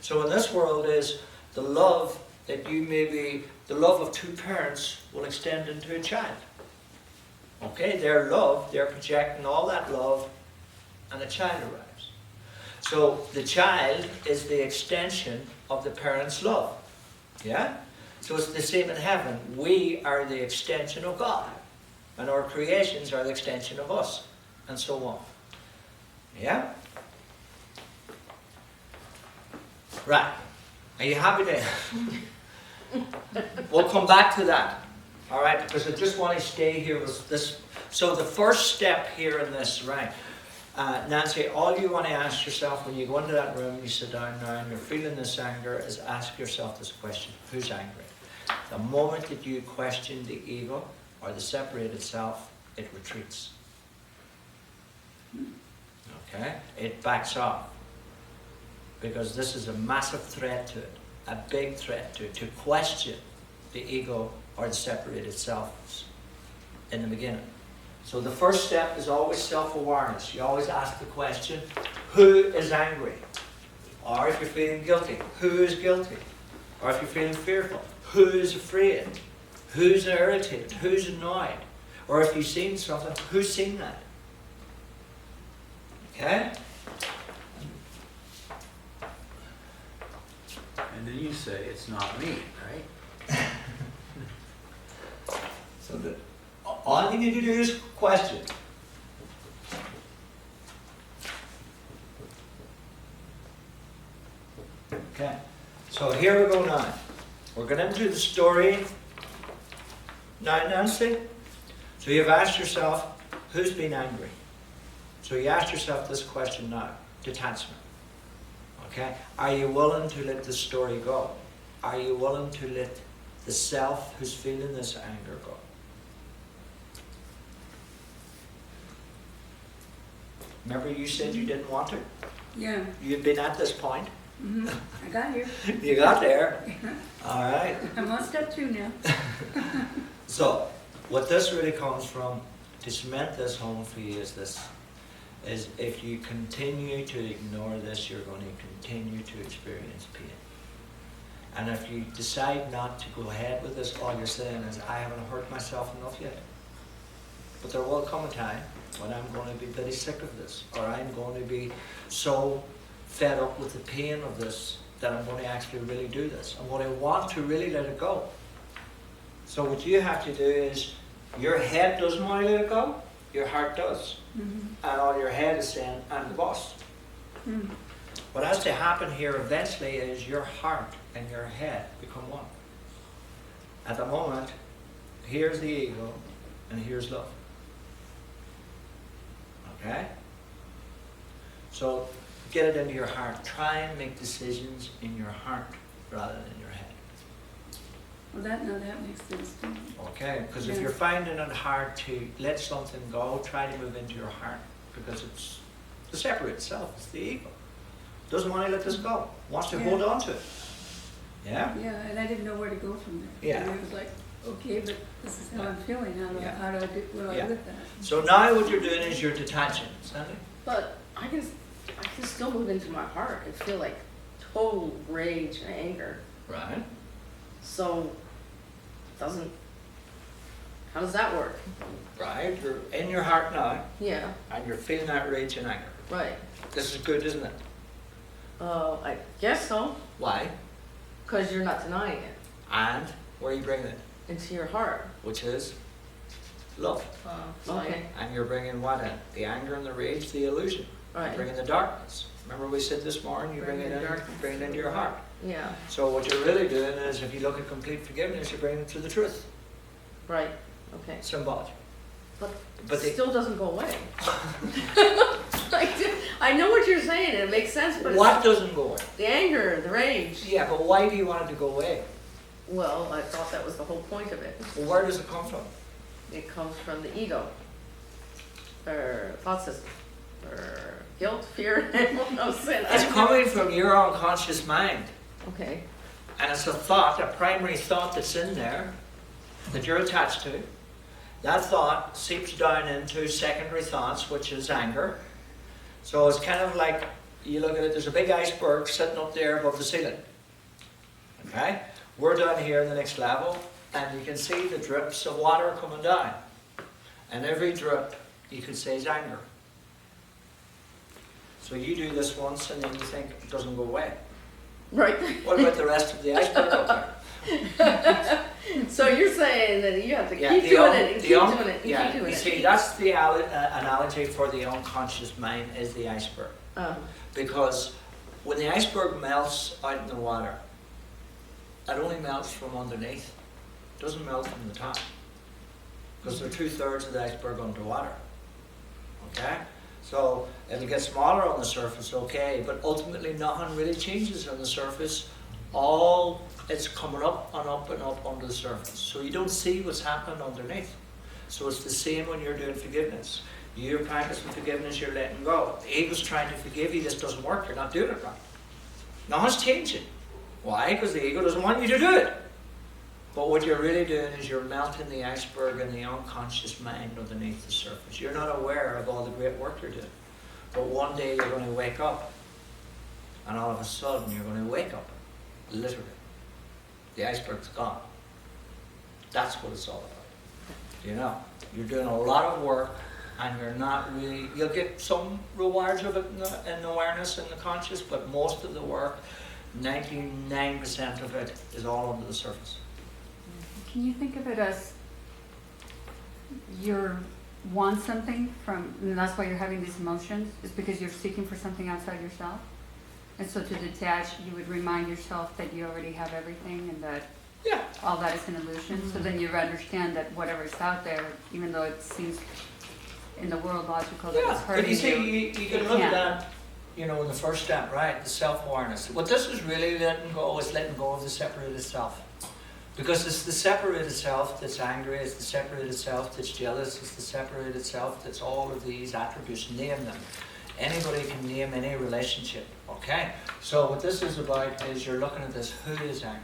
So in this world is the love that you maybe, the love of two parents will extend into a child. Okay, their love, they're projecting all that love, and a child arrives. So the child is the extension of the parent's love. Yeah? So it's the same in heaven. We are the extension of God. And our creations are the extension of us. And so on. Yeah? Right. Are you happy there? We'll come back to that. All right, because I just want to stay here with this. So the first step here in this, right? Nancy, all you want to ask yourself when you go into that room, you sit down now and you're feeling this anger, is ask yourself this question: who's angry? The moment that you question the ego or the separated self, it retreats. Okay? It backs off. Because this is a massive threat to it, a big threat to it, to question the ego or the separated selves in the beginning. So the first step is always self-awareness. You always ask the question, who is angry? Or if you're feeling guilty, who is guilty? Or if you're feeling fearful, who is afraid? Who's irritated? Who's annoyed? Or if you've seen something, who's seen that? Okay? And then you say, it's not me, right? So all you need to do is question. Okay. So here we go now. We're going into the story Now, Nancy, so you've asked yourself, who's been angry? So you ask yourself this question now, detachment. Okay? Are you willing to let the story go? Are you willing to let the self who's feeling this anger go? Remember you said you didn't want to? Yeah, You've been at this point. I got here. You got there. All right. I'm on step 2 now. So, what this really comes from, to cement this home for you is this, is if you continue to ignore this, you're going to continue to experience pain. And if you decide not to go ahead with this, all you're saying is, I haven't hurt myself enough yet. But there will come a time when I'm going to be pretty sick of this, or I'm going to be so fed up with the pain of this that I'm going to actually really do this. I'm going to want to really let it go. So what you have to do is, your head doesn't want to let it go, your heart does. And all your head is saying, I'm the boss. What has to happen here eventually is your heart and your head become one. At the moment, here's the ego and here's love. Okay? So get it into your heart. Try and make decisions in your heart rather than your head. Well, that makes sense to me. Okay? Because if Yeah. you're finding it hard to let something go, try to move into your heart. Because it's the separate itself. It's the ego. Doesn't want to let this go. Wants to Yeah. hold on to it. Yeah? Yeah, and I didn't know where to go from there. Yeah. And I was like, okay, but this is how I'm feeling. How do Yeah. I do, what do I Yeah. do with that? So now what you're doing is you're detaching. Sandy? But I can still move into my heart and feel like total rage and anger. Right. So, how does that work? Right. You're in your heart now, Yeah, and you're feeling that rage and anger. right. This is good, isn't it? I guess so, Why? because you're not denying it And where are you bringing it? into your heart. Which is love. Okay, And you're bringing what in? The anger and the rage, the illusion. You're right, bringing the darkness. Remember we said this morning, you bring it in, bring it into your heart. yeah, So what you're really doing is, if you look at complete forgiveness, you're bringing it to the truth. right, okay. Symbology. But But it the, still doesn't go away. I know what you're saying, and it makes sense, but what it's doesn't go away? the anger, the rage. Yeah, but why do you want it to go away? Well, I thought that was the whole point of it. Well, where does it come from? It comes from the ego, or thought system, or guilt, fear. I don't know, sin. It's coming from your unconscious mind. Okay, And it's a thought, a primary thought that's in there that you're attached to. That thought seeps down into secondary thoughts, which is anger. So it's kind of like, you look at it, there's a big iceberg sitting up there above the ceiling. Okay? We're down here in the next level, and you can see the drips of water coming down. And every drip, you could say, is anger. So you do this once, and then you think it doesn't go away. right. What about the rest of the iceberg up there? So you're saying that you have to Yeah, keep the doing un- it and the keep un- doing it and yeah, keep doing you it. see, that's the analogy for the unconscious mind is the iceberg. Because when the iceberg melts out in the water, it only melts from underneath. It doesn't melt from the top. Because they're 2/3 of the iceberg underwater. Okay? So it'll get smaller on the surface, okay, but ultimately nothing really changes on the surface. All it's coming up and up and up onto the surface. So you don't see what's happening underneath. So it's the same when you're doing forgiveness. You're practicing forgiveness, you're letting go. The ego's trying to forgive you, this doesn't work, you're not doing it right. Nothing's changing. Why? Because the ego doesn't want you to do it. But what you're really doing is you're melting the iceberg in the unconscious mind underneath the surface. You're not aware of all the great work you're doing. But one day you're going to wake up, and all of a sudden you're going to wake up, literally. The iceberg's gone. That's what it's all about. You know, you're doing a lot of work, and you're not really, you'll get some rewards of it in the awareness and the conscious, but most of the work, 99% of it is all under the surface. Can you think of it as you want something from, and that's why you're having these emotions, is because you're seeking for something outside yourself? And so to detach, you would remind yourself that you already have everything and that Yeah. all that is an illusion. So then you understand that whatever is out there, even though it seems in the world logical that it's Yeah, but hurting you see, you. you can look at that, you know, in the first step, right? The self-awareness. What this is really letting go is letting go of the separated self. Because it's the separated self that's angry, it's the separated self that's jealous, it's the separated self that's all of these attributes. Name them. Anybody can name any relationship, okay? So what this is about is you're looking at this who is angry.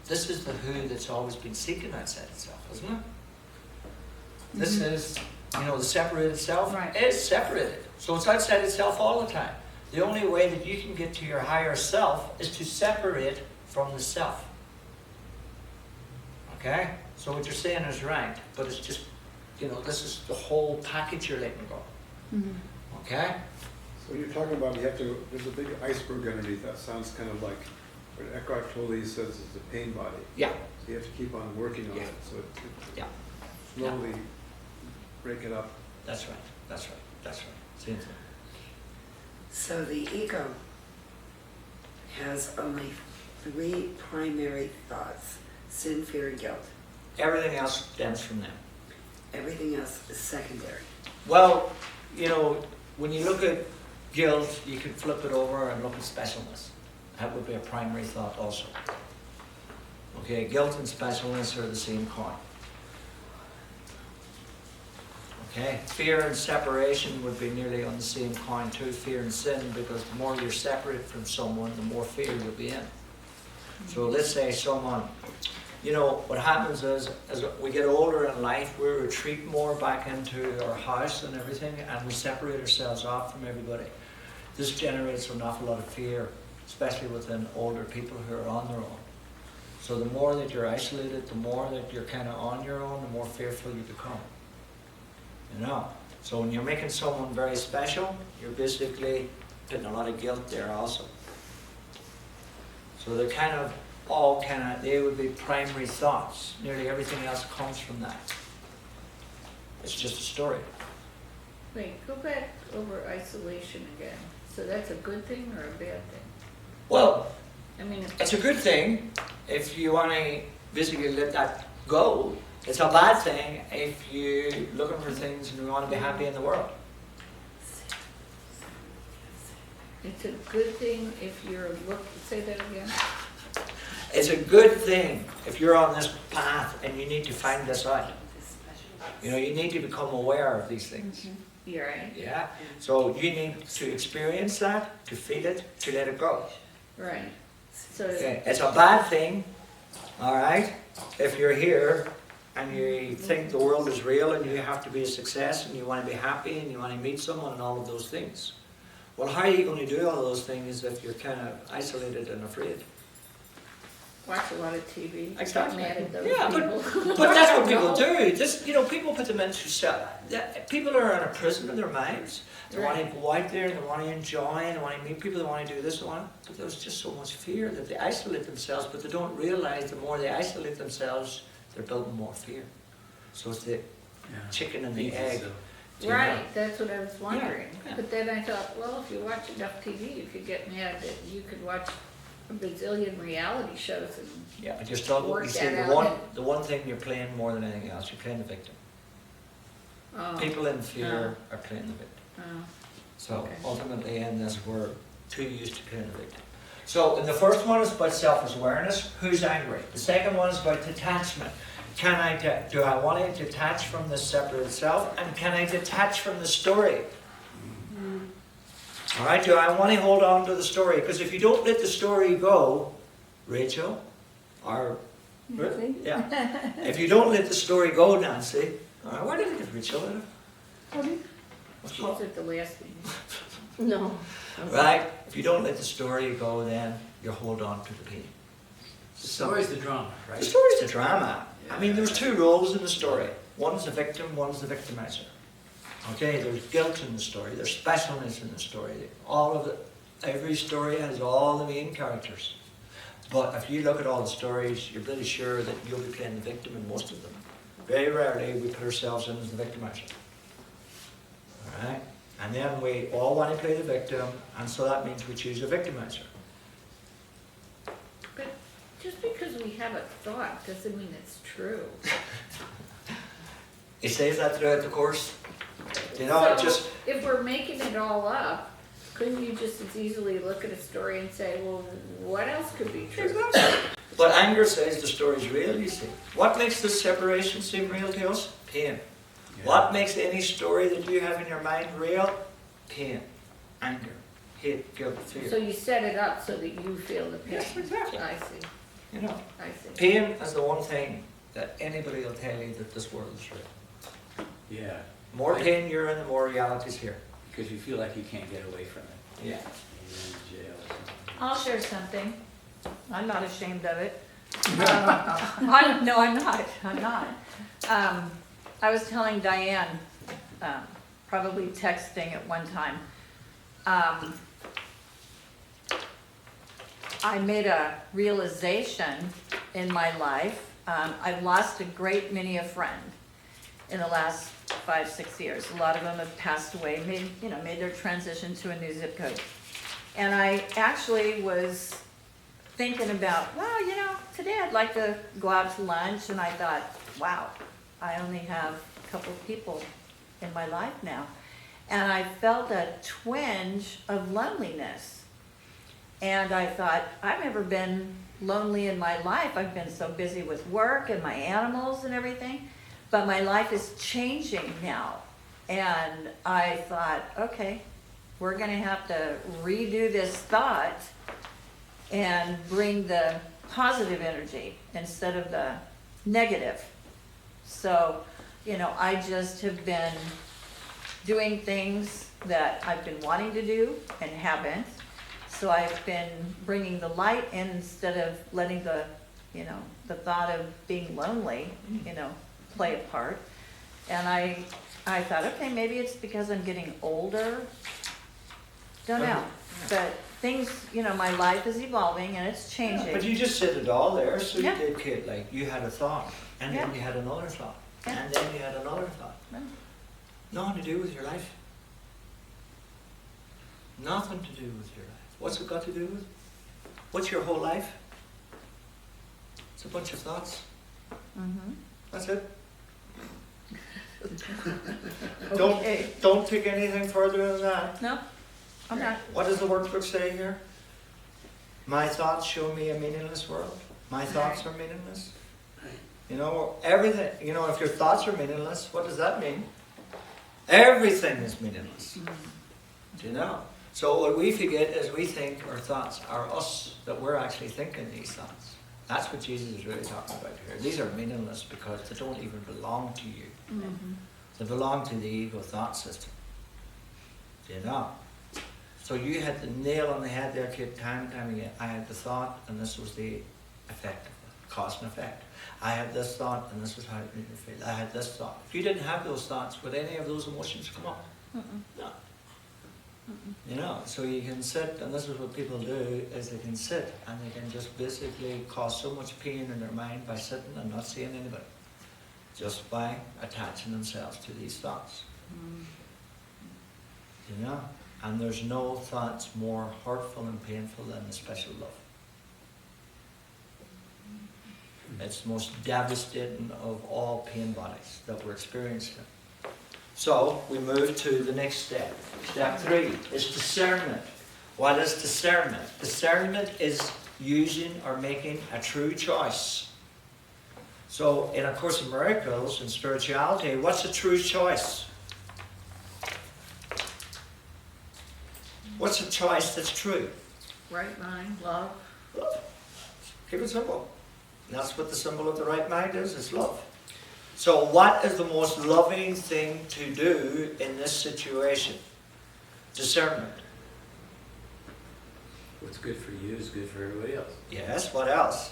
This is the who that's always been seeking outside itself, isn't it? This is, you know, the separated self Right. is separated. So it's outside itself all the time. The only way that you can get to your higher self is to separate from the self. Okay? So what you're saying is right, but it's just, you know, this is the whole package you're letting go. Mhm. Okay? So you're talking about there's a big iceberg underneath. That sounds kind of like what Eckhart Tolle says is the pain body. Yeah. So you have to keep on working on Yeah. it. So it Yeah. slowly break it up. That's right. That's right. That's right. Same thing. So the ego has only 3 primary thoughts: sin, fear, and guilt. Everything else stems from them. Everything else is secondary. Well, you know, when you look at guilt, you can flip it over and look at specialness. That would be a primary thought also. Okay, guilt and specialness are the same coin. Okay, fear and separation would be nearly on the same coin too, fear and sin, because the more you're separate from someone, the more fear you'll be in. So let's say someone, you know, what happens is, as we get older in life, we retreat more back into our house and everything, and we separate ourselves off from everybody. This generates an awful lot of fear, especially within older people who are on their own. So the more that you're isolated, the more that you're kind of on your own, the more fearful you become. You know? So when you're making someone very special, you're basically putting a lot of guilt there also. So they're kind of they would be primary thoughts. Nearly everything else comes from that. It's just a story. Wait, go back over isolation again. So that's a good thing or a bad thing? Well, I mean, it's a good thing if you want to basically let that go. It's a bad thing if you're looking for things and you want to be happy in the world. it's a good thing if you're say that again? It's a good thing if you're on this path and you need to find this out. You know, you need to become aware of these things. You're right. Yeah? So you need to experience that, to feel it, to let it go. Right. So Okay. It's a bad thing, all right, if you're here and you think the world is real and you have to be a success and you want to be happy and you want to meet someone and all of those things. Well, how are you going to do all of those things if you're kind of isolated and afraid? watch a lot of TV. Exactly. Get mad at those Yeah, people. But that's what people do. Just, you know, people put them into people are in a prison in their minds. They want to go out there, they want to enjoy, they want to meet people, they want to do this, but there's just so much fear that they isolate themselves, but they don't realize the more they isolate themselves, they're building more fear. So it's the chicken and the egg. Right, that's what I was wondering. Yeah. But then I thought, well, if you watch enough TV, you could get mad that you could watch a bazillion reality shows and Yeah, but you're still, Work you see, that the out. one thing you're playing more than anything else, you're playing the victim. People in fear are playing the victim. So Okay. ultimately in this, we're too used to playing the victim. So the first one is about self-awareness. Who's angry? The second one is about detachment. Do I want to detach from the separate self? And can I detach from the story? All right, do I want to hold on to the story? Because if you don't let the story go, Rachel, or Nancy? yeah, if you don't let the story go, Nancy, all right, where did I get Rachel? What's she's at the last meeting. No. Right? If you don't let the story go, then you hold on to the pain. The story's the drama, The right? story's the drama. I mean, there's two roles in the story. One's the victim, one's the victimizer. Okay, there's guilt in the story, there's specialness in the story. Every story has all the main characters. But if you look at all the stories, you're pretty sure that you'll be playing the victim in most of them. Very rarely we put ourselves in as the victimizer. Alright? And then we all want to play the victim, and so that means we choose a victimizer. But just because because we have a thought doesn't mean it's true. He says that throughout the course. You know, it So, just, if we're making it all up, couldn't you just as easily look at a story and say, well, what else could be true? but anger says the story's real, you see. What makes this separation seem real to us? Pain. Yeah. What makes any story that you have in your mind real? Pain, anger, hate, guilt, fear. So you set it up so that you feel the pain. Yes, exactly. I see, You know, I see. pain is the one thing that anybody will tell you that this world is real. Yeah, More pain you're in, the more reality's here. because you feel like you can't get away from it. Yeah. You're in jail or something. I'll share something. I'm not ashamed of it. Oh, No, I'm not. I'm not. I was telling Diane, probably texting at one time. I made a realization in my life. I've lost a great many a friend in the last 5-6 years. A lot of them have passed away, made their transition to a new zip code. And I actually was thinking about, well, today I'd like to go out to lunch, and I thought, wow, I only have a couple of people in my life now. And I felt a twinge of loneliness. And I thought, I've never been lonely in my life. I've been so busy with work and my animals and everything. But my life is changing now. And I thought, okay, we're gonna have to redo this thought and bring the positive energy instead of the negative. So, I just have been doing things that I've been wanting to do and haven't. So I've been bringing the light in instead of letting the thought of being lonely, play a part. And I thought, okay, maybe it's because I'm getting older. Don't know. But things, my life is evolving and it's changing. But you just said it all there, so Yeah. you did, Kate, like you had a thought, and then Yeah. you had another thought, Yeah. and then you had another thought. Yeah. Nothing to do with your life. Nothing to do with your life. What's it got to do with? What's your whole life? It's a bunch of thoughts. Mhm. That's it. Okay. Don't take anything further than that. No, I'm not. What does the workbook say here? My thoughts show me a meaningless world. My thoughts are meaningless. Everything, if your thoughts are meaningless, what does that mean? Everything is meaningless. Do you know? So what we forget is we think our thoughts are us, that we're actually thinking these thoughts. That's what Jesus is really talking about here. These are meaningless because they don't even belong to you. Mhm. They belong to the ego thought system. Do you know? So you had the nail on the head there, kid, time and time again. I had the thought, and this was the effect of it, cause and effect. I had this thought, and this was how it made me feel. I had this thought. If you didn't have those thoughts, would any of those emotions come up? No. So you can sit, and this is what people do, is they can sit, and they can just basically cause so much pain in their mind by sitting and not seeing anybody. Just by attaching themselves to these thoughts. And there's no thoughts more hurtful and painful than the special love. It's the most devastating of all pain bodies that we're experiencing. So we move to the next step. Step 3 is discernment. What is discernment? Discernment is using or making a true choice. So in A Course in Miracles and spirituality, what's a true choice? What's a choice that's true? Right mind, love. Love. Keep it simple. And that's what the symbol of the right mind is love. So what is the most loving thing to do in this situation? Discernment. What's good for you is good for everybody else. Yes, what else?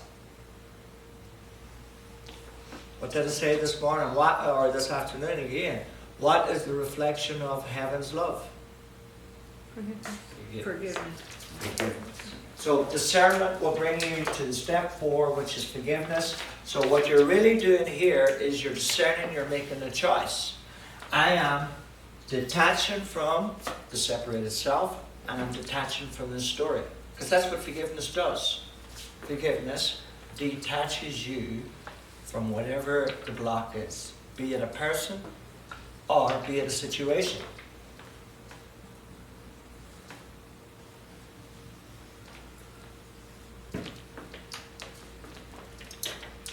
What did it say this morning, or this afternoon again? What is the reflection of heaven's love? Forgiveness. Forgiveness. So discernment will bring you to the step 4, which is forgiveness. So what you're really doing here is you're discerning, you're making a choice. I am detaching from the separated self, and I'm detaching from this story. Because that's what forgiveness does. Forgiveness detaches you from whatever the block is, be it a person or be it a situation.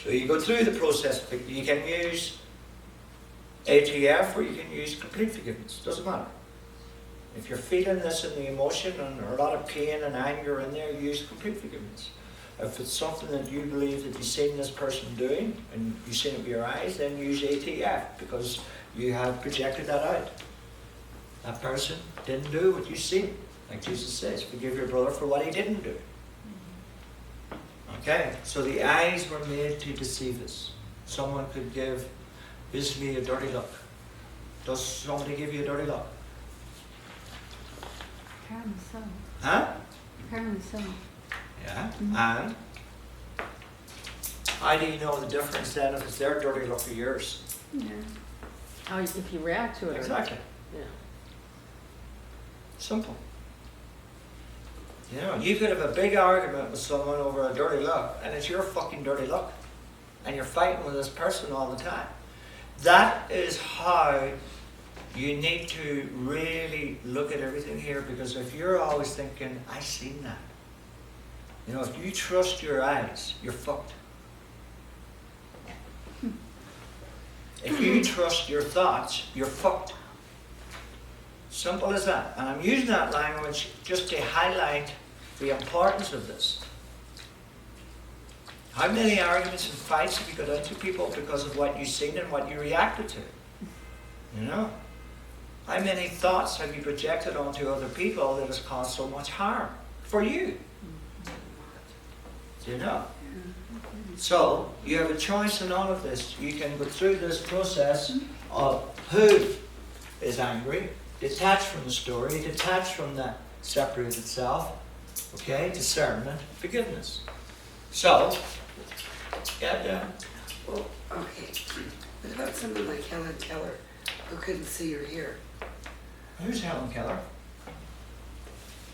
So you go through the process. You can use ATF or you can use complete forgiveness. Doesn't matter. If you're feeling this in the emotion and a lot of pain and anger in there, use complete forgiveness. If it's something that you believe that you've seen this person doing and you've seen it with your eyes, then use ATF because you have projected that out. That person didn't do what you've seen. Like Jesus says, forgive your brother for what he didn't do. Okay, so the eyes were made to deceive us. Someone could give basically a dirty look. Does somebody give you a dirty look? Apparently so. Huh? Apparently so. Yeah. And how do you know the difference then if it's their dirty look or yours? Yeah. How, if you react to it. Exactly. Yeah. Simple. You know, you could have a big argument with someone over a dirty look, and it's your fucking dirty look. And you're fighting with this person all the time. That is how you need to really look at everything here, because if you're always thinking, I seen that. You know, if you trust your eyes, you're fucked. If you trust your thoughts, you're fucked. Simple as that. And I'm using that language just to highlight the importance of this. How many arguments and fights have you got into people because of what you've seen and what you reacted to? You know? How many thoughts have you projected onto other people that has caused so much harm for you? Do you know? So, you have a choice in all of this. You can go through this process of who is angry, detached from the story, detached from that separated self, okay, discernment, forgiveness. So, yeah. Well, okay. What about someone like Helen Keller who couldn't see or hear? Who's Helen Keller?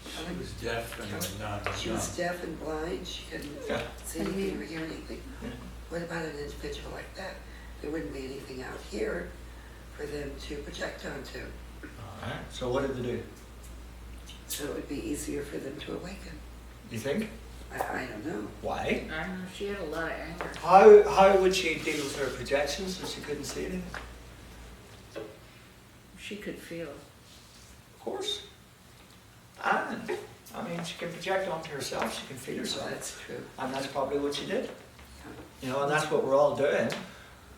She was deaf and not She was deaf and blind, she couldn't Yeah. see anything or hear anything. Yeah. What about an individual like that? There wouldn't be anything out here for them to project onto. Alright, so what did they do? So it would be easier for them to awaken. You think? I don't know. Why? I don't know, she had a lot of anger. How would she deal with her projections if she couldn't see anything? She could feel. Of course. And, I mean, she can project onto herself, she can feel herself. That's true. And that's probably what she did. You know, and that's what we're all doing.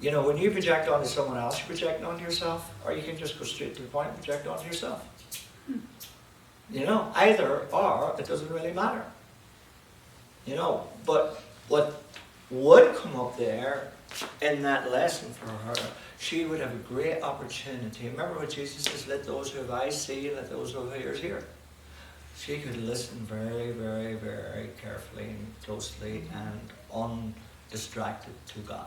You know, when you project onto someone else, you're projecting onto yourself, or you can just go straight to the point and project onto yourself. You know, either or, it doesn't really matter. You know, but what would come up there in that lesson for her, she would have a great opportunity. Remember what Jesus says, let those who have eyes see, let those who have ears hear. She could listen very, very, very carefully and closely and undistracted to God.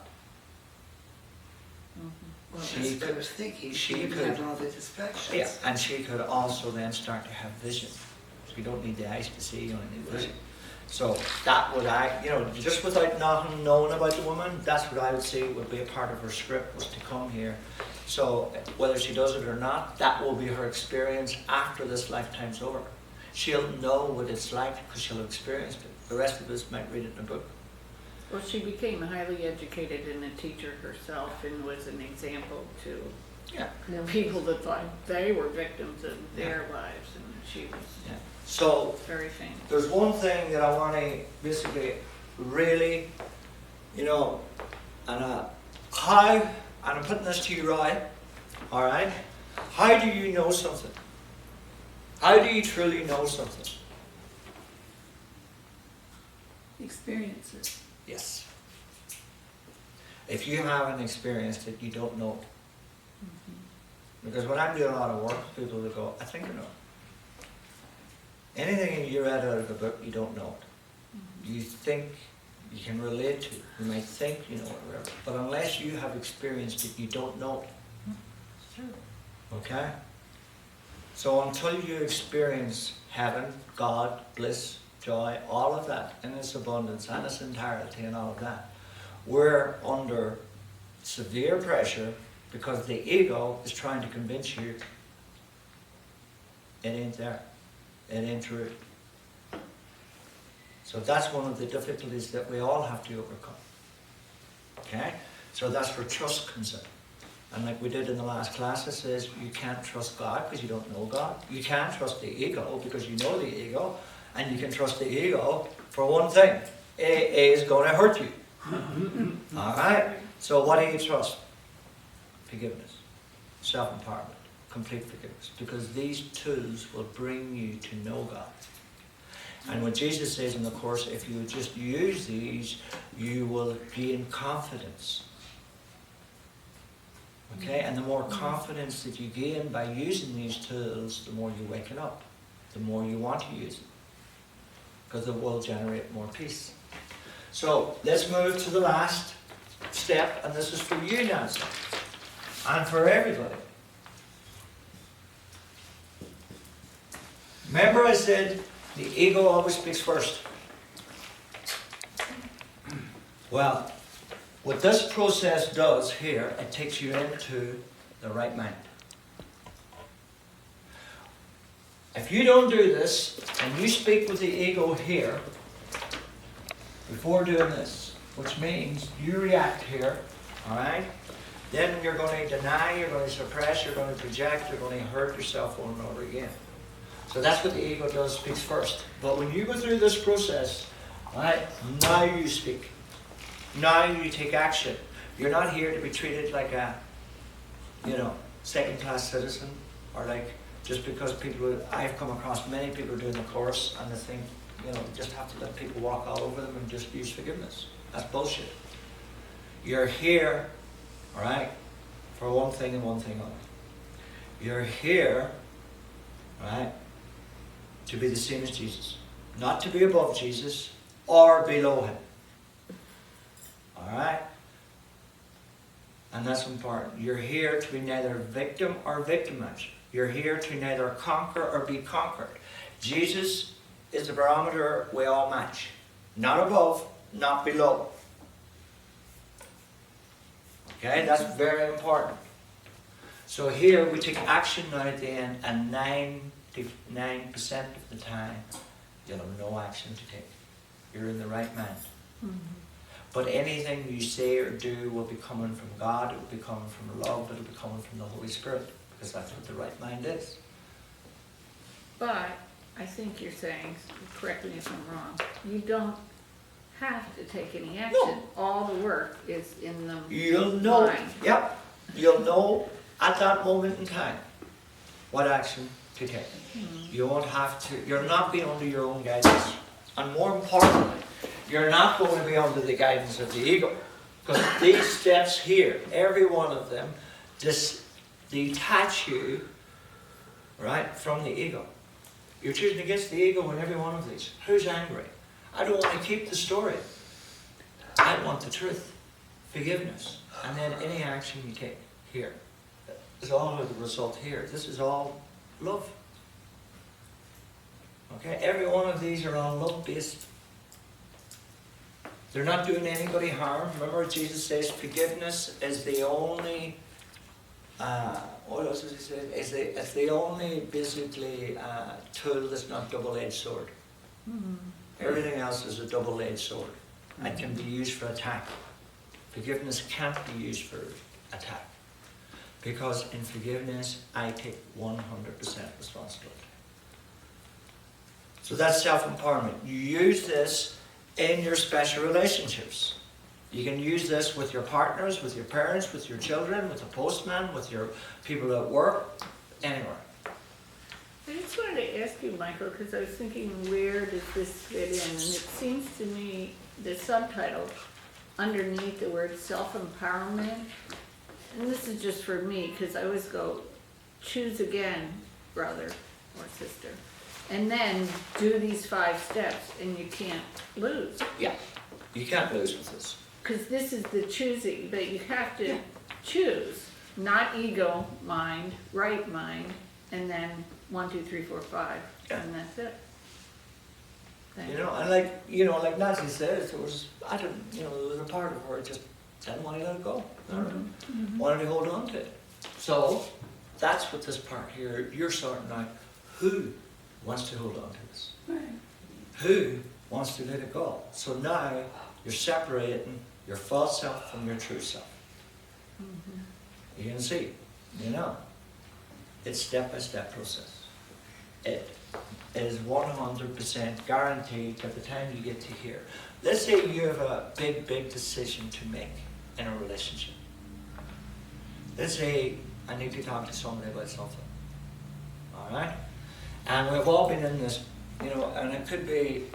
Well, She that's what I could- was thinking. she She didn't could- have all the distractions. Yeah, and she could also then start to have vision. So you don't need the eyes to see, you only need vision. So that would just without nothing knowing about the woman, that's what I would say would be a part of her script, was to come here. So whether she does it or not, that will be her experience after this lifetime's over. She'll know what it's like because she'll have experienced it. The rest of us might read it in a book. Well, she became highly educated and a teacher herself and was an example to Yeah. people that thought they were victims of their lives, and she was Yeah. So very famous. there's one thing that I want to basically really, and I'm putting this to you, right? All right? How do you know something? How do you truly know something? Experiences. Yes. If you haven't experienced it, you don't know it. Because when I'm doing a lot of work, people will go, I think I know it. Anything you read out of a book, you don't know it. You think you can relate to it. You might think you know it, whatever. But unless you have experienced it, you don't know it. It's true. Okay? So until you experience heaven, God, bliss, joy, all of that in its abundance and its entirety and all of that. We're under severe pressure because the ego is trying to convince you it ain't there. It ain't true. So that's one of the difficulties that we all have to overcome. Okay? So that's where trust comes in. And like we did in the last class, it says you can't trust God because you don't know God. You can't trust the ego because you know the ego. And you can trust the ego for one thing. It is going to hurt you. Alright? So what do you trust? Forgiveness. Self-empowerment. Complete forgiveness. Because these tools will bring you to know God. And what Jesus says in the Course, if you just use these, you will gain confidence. Okay? And the more confidence that you gain by using these tools, the more you waken up. The more you want to use them. Because it will generate more peace. So, let's move to the last step, and this is for you, Nancy. And for everybody. Remember I said the ego always speaks first. Well, what this process does here, it takes you into the right mind. If you don't do this, and you speak with the ego here, before doing this, which means you react here, alright? Then you're going to deny, you're going to suppress, you're going to project, you're going to hurt yourself over and over again. So that's what the ego does, speaks first. But when you go through this process, right, now you speak. Now you take action. You're not here to be treated like a, second-class citizen, or like, just because I've come across many people doing the Course and they think, you just have to let people walk all over them and just use forgiveness. That's bullshit. You're here, all right, for one thing and one thing only. You're here, right, to be the same as Jesus. Not to be above Jesus or below him. All right? And that's important. You're here to be neither victim or victimized. You're here to neither conquer or be conquered. Jesus is the barometer we all match. Not above, not below. Okay, that's very important. So here we take action now at the end, and 99% of the time you'll have no action to take. You're in the right mind. Mm-hmm. But anything you say or do will be coming from God, it will be coming from love, it will be coming from the Holy Spirit, because that's what the right mind is. But I think you're saying, correct me if I'm wrong, you don't have to take any action. No. All the work is in the You'll know, mind. yep, you'll know at that moment in time what action to take. Mm-hmm. You won't have to, you're not being under your own guidance. And more importantly, you're not going to be under the guidance of the ego. Because these steps here, every one of them, just detach you, right, from the ego. You're choosing against the ego in every one of these. Who's angry? I don't want to keep the story. I want the truth. Forgiveness. And then any action you take here. Is all of the result here. This is all love. Okay? Every one of these are all love-based. They're not doing anybody harm. Remember Jesus says forgiveness is the only, what else does he say? It's the only basically tool that's not double-edged sword. Mm-hmm. Everything else is a double-edged sword and can be used for attack. Forgiveness can't be used for attack. Because in forgiveness, I take 100% responsibility. So that's self-empowerment. You use this in your special relationships. You can use this with your partners, with your parents, with your children, with the postman, with your people at work, anywhere. I just wanted to ask you, Michael, because I was thinking, where does this fit in? And it seems to me the subtitle underneath the word self-empowerment, and this is just for me, because I always go, choose again, brother or sister, and then do these 5 steps, and you can't lose. Yeah, you can't lose with this. Because this is the choosing, but you have to choose, not ego, mind, right mind, and then 1, 2, 3, 4, 5, and that's it. thing. You know, and like Nancy says, there was a part of her that just didn't want to let it go. Wanted to hold on to it. So that's what this part here, you're sorting out. Who wants to hold on to this? Right. Who wants to let it go? So now you're separating your false self from your true self. You can see, it's step-by-step process. It is 100% guaranteed by the time you get to here. Let's say you have a big, big decision to make in a relationship. Let's say I need to talk to somebody about something. All right? And we've all been in this, and it could be,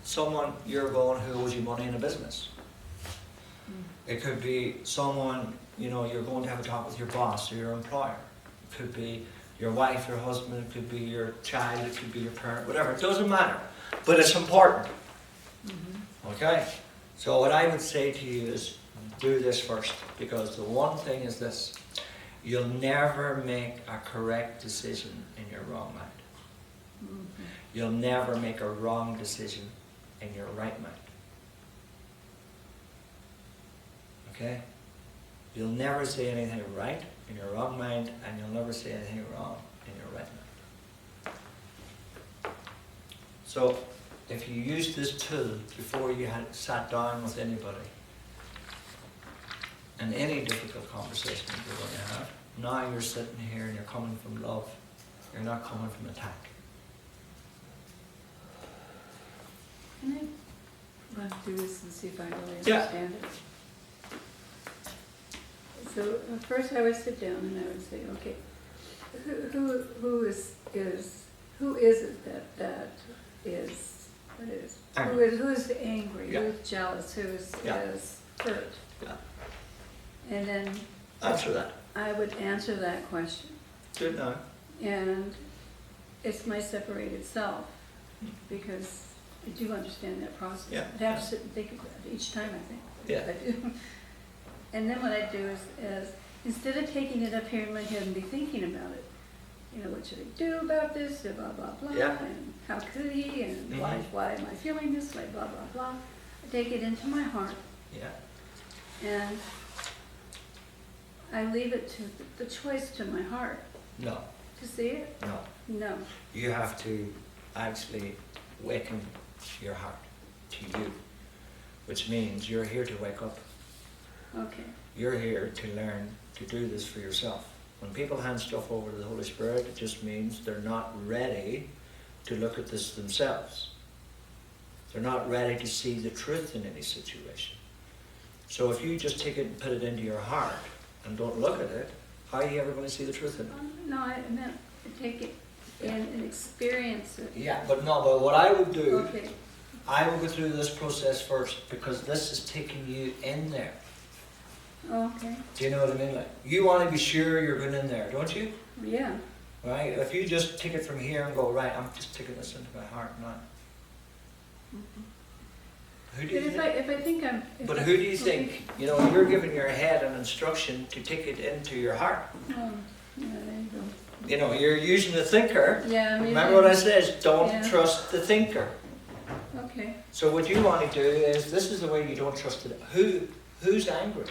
someone you're going who owes you money in a business. It could be someone, you're going to have a talk with your boss or your employer. It could be your wife, your husband, it could be your child, it could be your parent, whatever. It doesn't matter. But it's important. Okay? So what I would say to you is do this first. Because the one thing is this. You'll never make a correct decision in your wrong mind. You'll never make a wrong decision in your right mind. Okay? You'll never say anything right in your wrong mind, and you'll never say anything wrong in your right mind. So, if you use this tool before you had sat down with anybody, and any difficult conversation you're going to have, now you're sitting here and you're coming from love. You're not coming from attack. Can I run through this and see if I really Yeah. understand it? So first I would sit down and I would say, okay, who is it that is, what is, who is angry, Yeah. who's jealous, who's Yeah. is hurt? Yeah. And then Answer that. I would answer that question. Good now. And it's my separated self, because I do understand that process. Yeah, I'd have to sit and think about it each time, I think. Yeah. I do. And then what I do is instead of taking it up here in my head and be thinking about it, what should I do about this, and blah, blah, blah, Yeah. and how could he, and why am I feeling this way, blah, blah, blah. I take it into my heart, Yeah. and I leave it to the choice to my heart No. to see it. No. No. You have to actually waken your heart to you, which means you're here to wake up. Okay. You're here to learn to do this for yourself. When people hand stuff over to the Holy Spirit, it just means they're not ready to look at this themselves. They're not ready to see the truth in any situation. So if you just take it and put it into your heart and don't look at it, how are you ever going to see the truth in it? No, I meant to take it in and experience it. Yeah, but what I would do, Okay. I will go through this process first, because this is taking you in there. Okay. Do you know what I mean? Like, you want to be sure you're going in there, don't you? Yeah. Right? If you just take it from here and go, right, I'm just taking this into my heart now. Who do you think? If I think I'm. But who do you think? You're giving your head an instruction to take it into your heart. Oh, yeah, there you go. You're using the thinker. Yeah, I'm Remember using- what I said? Don't Yeah. trust the thinker. Okay. So what you want to do is, this is the way you don't trust it. Who's angry?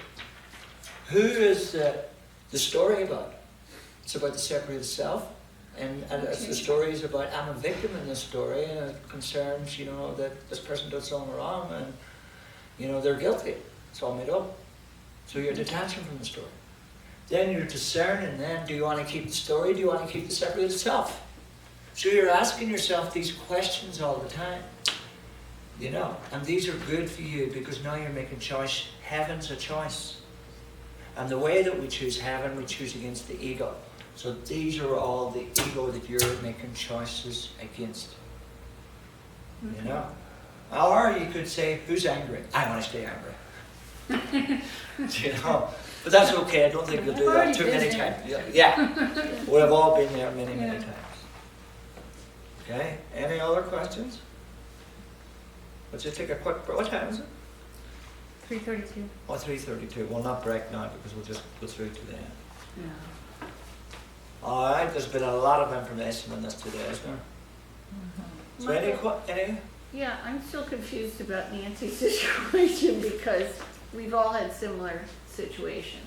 Who is the story about? It's about the separated self. And it's Okay. the story is about, I'm a victim in this story, and it concerns, that this person did something wrong, and, they're guilty. It's all made up. So you're detaching from the story. Then you're discerning then, do you want to keep the story, do you want to keep the separated self? So you're asking yourself these questions all the time. And these are good for you, because now you're making choice. Heaven's a choice. And the way that we choose heaven, we choose against the ego. So these are all the ego that you're making choices against. Or you could say, who's angry? I want to stay angry. But that's okay. I don't think you'll do that too many times. Yeah. We've all been there many, many times. Okay? Any other questions? Let's just take a quick break. What time is it? 3:32. Oh, 3:32. We'll not break now, because we'll just go through to the end. Yeah. All right, there's been a lot of information on this today, isn't there? So any, Yeah, I'm still confused about Nancy's situation because we've all had similar situations.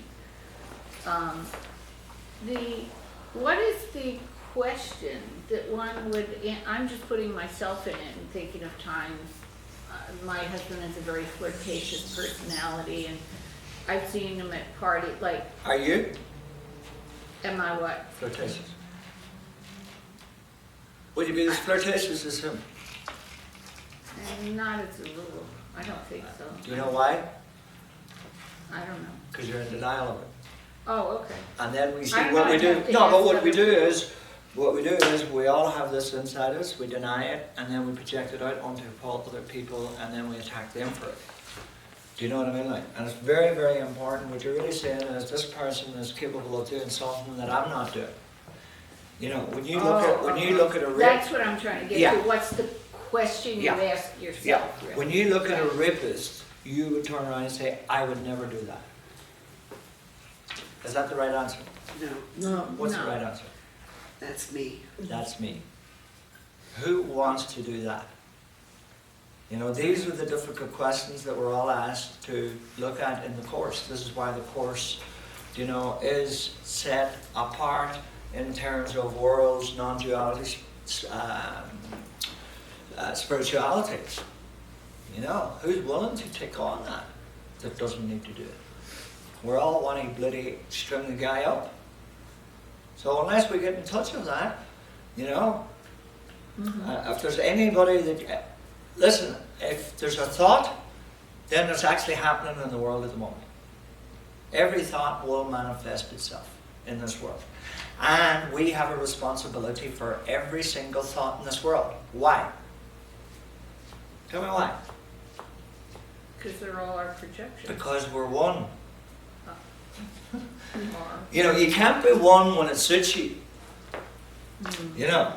What is the question that one would, I'm just putting myself in it and thinking of times, my husband has a very flirtatious personality and I've seen him at parties, like, are you am I what? flirtatious? Would you be as flirtatious as him? Not as a rule, I don't think so. Do you know why? I don't know. Because you're in denial of it. Oh, okay. And then we see I'm what we not do. happy No, but as what we a- do is, we all have this inside us, we deny it, and then we project it out onto other people, and then we attack them for it. Do you know what I mean? Like, and it's very, very important. What you're really saying is this person is capable of doing something that I'm not doing. You know, when you look at a rape, That's what I'm trying to get Yeah. to. What's the question you Yeah. ask yeah, yourself? really? when you look at a rapist, you would turn around and say, I would never do that. Is that the right answer? No, What's the No. right answer? that's me. That's me. Who wants to do that? You know, these are the difficult questions that we're all asked to look at in the course. This is why the course, you know, is set apart in terms of worlds, non-duality, spirituality. You know, who's willing to take on that doesn't need to do it? We're all wanting to bloody string the guy up. So unless we get in touch with that, you know, if there's anybody that, listen, if there's a thought, then it's actually happening in the world at the moment. Every thought will manifest itself in this world. And we have a responsibility for every single thought in this world. Why? Tell me why. Because they're all our projections. Because we're one. Or- You know, you can't be one when it suits you. You know,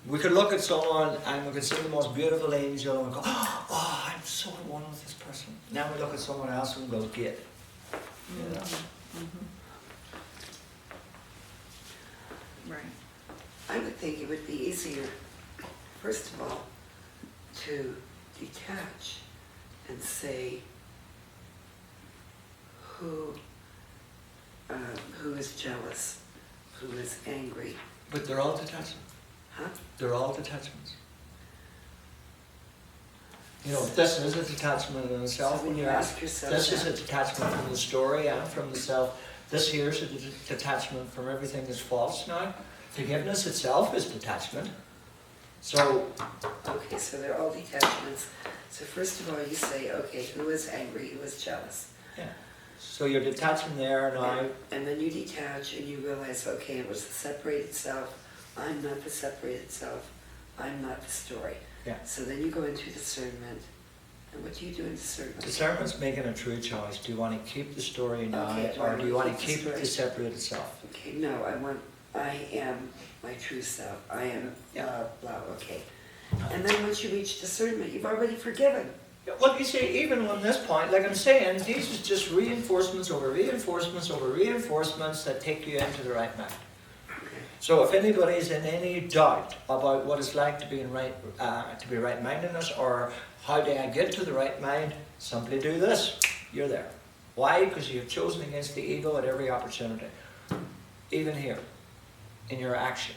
we could look at someone and we could see the most beautiful angel and we go, oh, I'm so at one with this person. Now we look at someone else and we go, get. You know? Right. I would think it would be easier, first of all, to detach and say who is jealous, who is angry, But they're all detachments. huh? They're all detachments. You know, this is a detachment in itself. So When you ask, yourself this is a that, detachment from the story and from the self. This here is a detachment from everything that's false now. Forgiveness itself is detachment. So, okay, so they're all detachments. So first of all, you say, okay, who is angry, who is jealous? yeah. So you're detaching there now. And then you detach and you realize, okay, it was the separated self. I'm not the separated self. I'm not the story. Yeah. So then you go into discernment. And what do you do in discernment? Discernment's making a true choice. Do you want to keep the story now, Okay, or do you want to keep keep the it to story. separate itself? Okay, no, I am my true self. I am blah, okay. And then once you reach discernment, you've already forgiven. Yeah, well, you see, even on this point, like I'm saying, these is just reinforcements over reinforcements over reinforcements that take you into the right mind. So if anybody's in any doubt about what it's like to be right-mindedness, or how do I get to the right mind, simply do this. You're there. Why? Because you've chosen against the ego at every opportunity. Even here, in your action.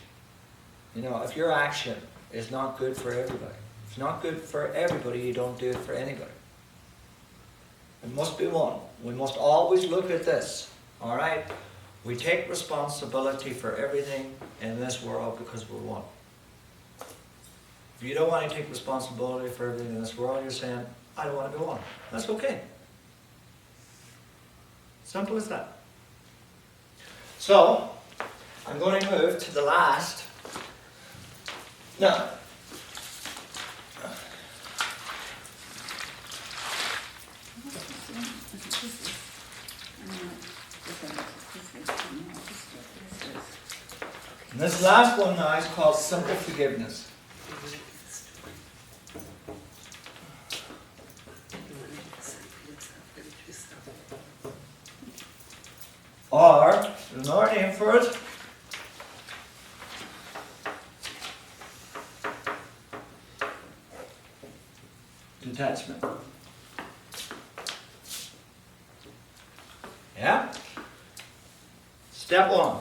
You know, if your action is not good for everybody, if it's not good for everybody, you don't do it for anybody. It must be one. We must always look at this, all right? We take responsibility for everything in this world because we're one. If you don't want to take responsibility for everything in this world, you're saying, I don't want to be one. That's okay. Simple as that. So, I'm going to move to the last. No. And this last one now is called simple forgiveness. Or, there's another name for it. Detachment. Yeah? Step one.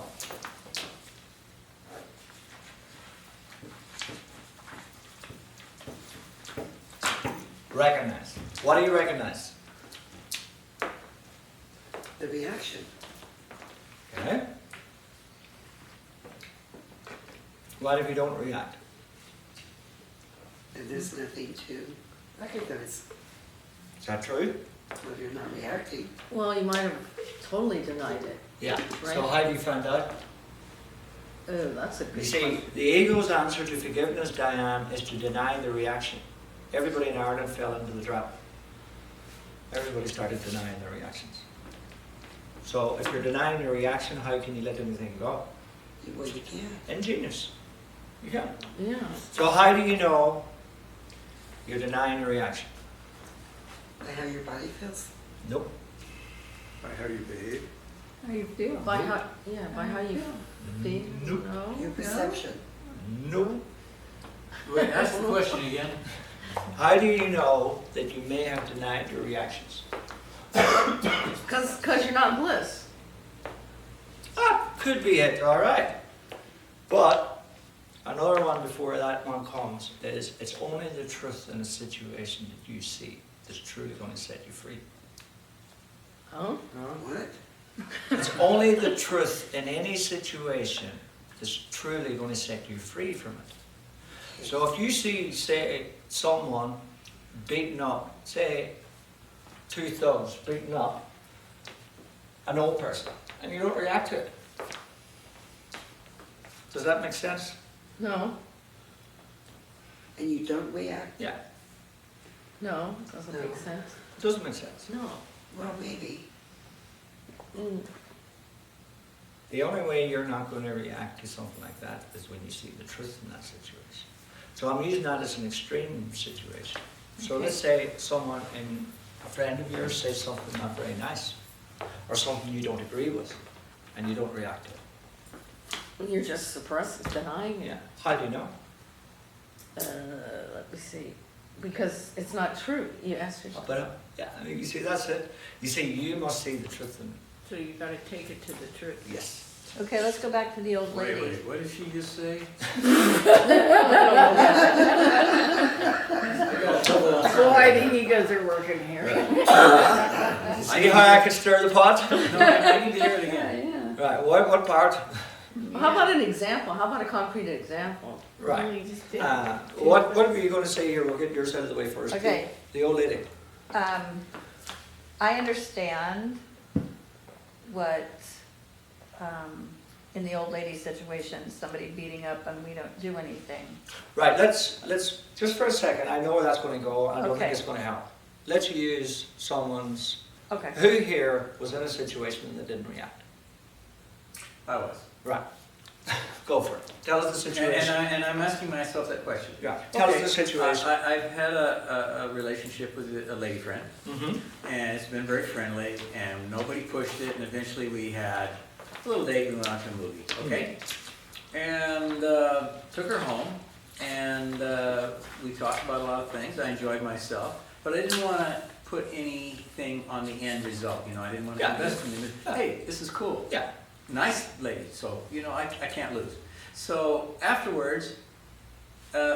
Recognize. What do you recognize? The reaction. Okay. What if you don't react? And there's nothing to recognize. Is that true? Well, you're not reacting. Well, you might have totally denied it. Yeah. So Right. how do you find out? Oh, that's a good You question. see, the ego's answer to forgiveness, Diane, is to deny the reaction. Everybody in Ireland fell into the trap. Everybody started denying their reactions. So if you're denying your reaction, how can you let anything go? Well, you can't. Ingenious. You can. Yeah. So how do you know you're denying your reaction? By how your body feels. Nope. By how you behave. How you feel? By how, yeah, by how you feel, Nope. no? Your perception. Nope. Wait, ask the question again. How do you know that you may have denied your reactions? Cause you're not in bliss. Ah, could be it, all right. But another one before that one comes is it's only the truth in a situation that you see that's truly going to set you free. Huh? What? It's only the truth in any situation that's truly going to set you free from it. So if you see, say, someone beating up, say, two thugs beating up an old person, and you don't react to it, does that make sense? No, And you don't react? Yeah, no, doesn't No. make sense. it doesn't make sense. No. Well, maybe. Mm. The only way you're not going to react to something like that is when you see the truth in that situation. So I'm using that as an extreme situation. So let's say someone, a friend of yours says something not very nice, or something you don't agree with, and you don't react to it. You're just suppressing, denying it. Yeah. How do you know? Let me see. Because it's not true. You ask yourself. But yeah, I mean, you see, that's it. You see, you must see the truth in it. So you gotta take it to the truth. Yes. Okay, let's go back to the old lady. Wait, what did she just say? Boy, the egos are working here. See how I can stir the pot? No, I need to hear it again. Right. What part? How about an example? How about a concrete example? Right. Only just did- What were you going to say here? We'll get yours out of the way first. Okay. The old lady. I understand what, in the old lady situation, somebody beating up and we don't do anything. Right. Let's just for a second. I know where that's going to go. I don't Okay. think it's going to help. Let's use someone's. Okay. Who here was in a situation that didn't react? I was. Right. Go for it. Tell us the situation. And I'm asking myself that question. Yeah. Tell Okay, us the situation. I've had a relationship with a lady friend, Mm-hmm. and it's been very friendly, and nobody pushed it, and eventually we had a little date, we went out to a movie, okay? And took her home, and we talked about a lot of things. I enjoyed myself, but I didn't want to put anything on the end result, you know, I didn't want to Yeah. invest in it. Hey, this is cool. Yeah. Nice lady, so, you know, I can't lose. So afterwards,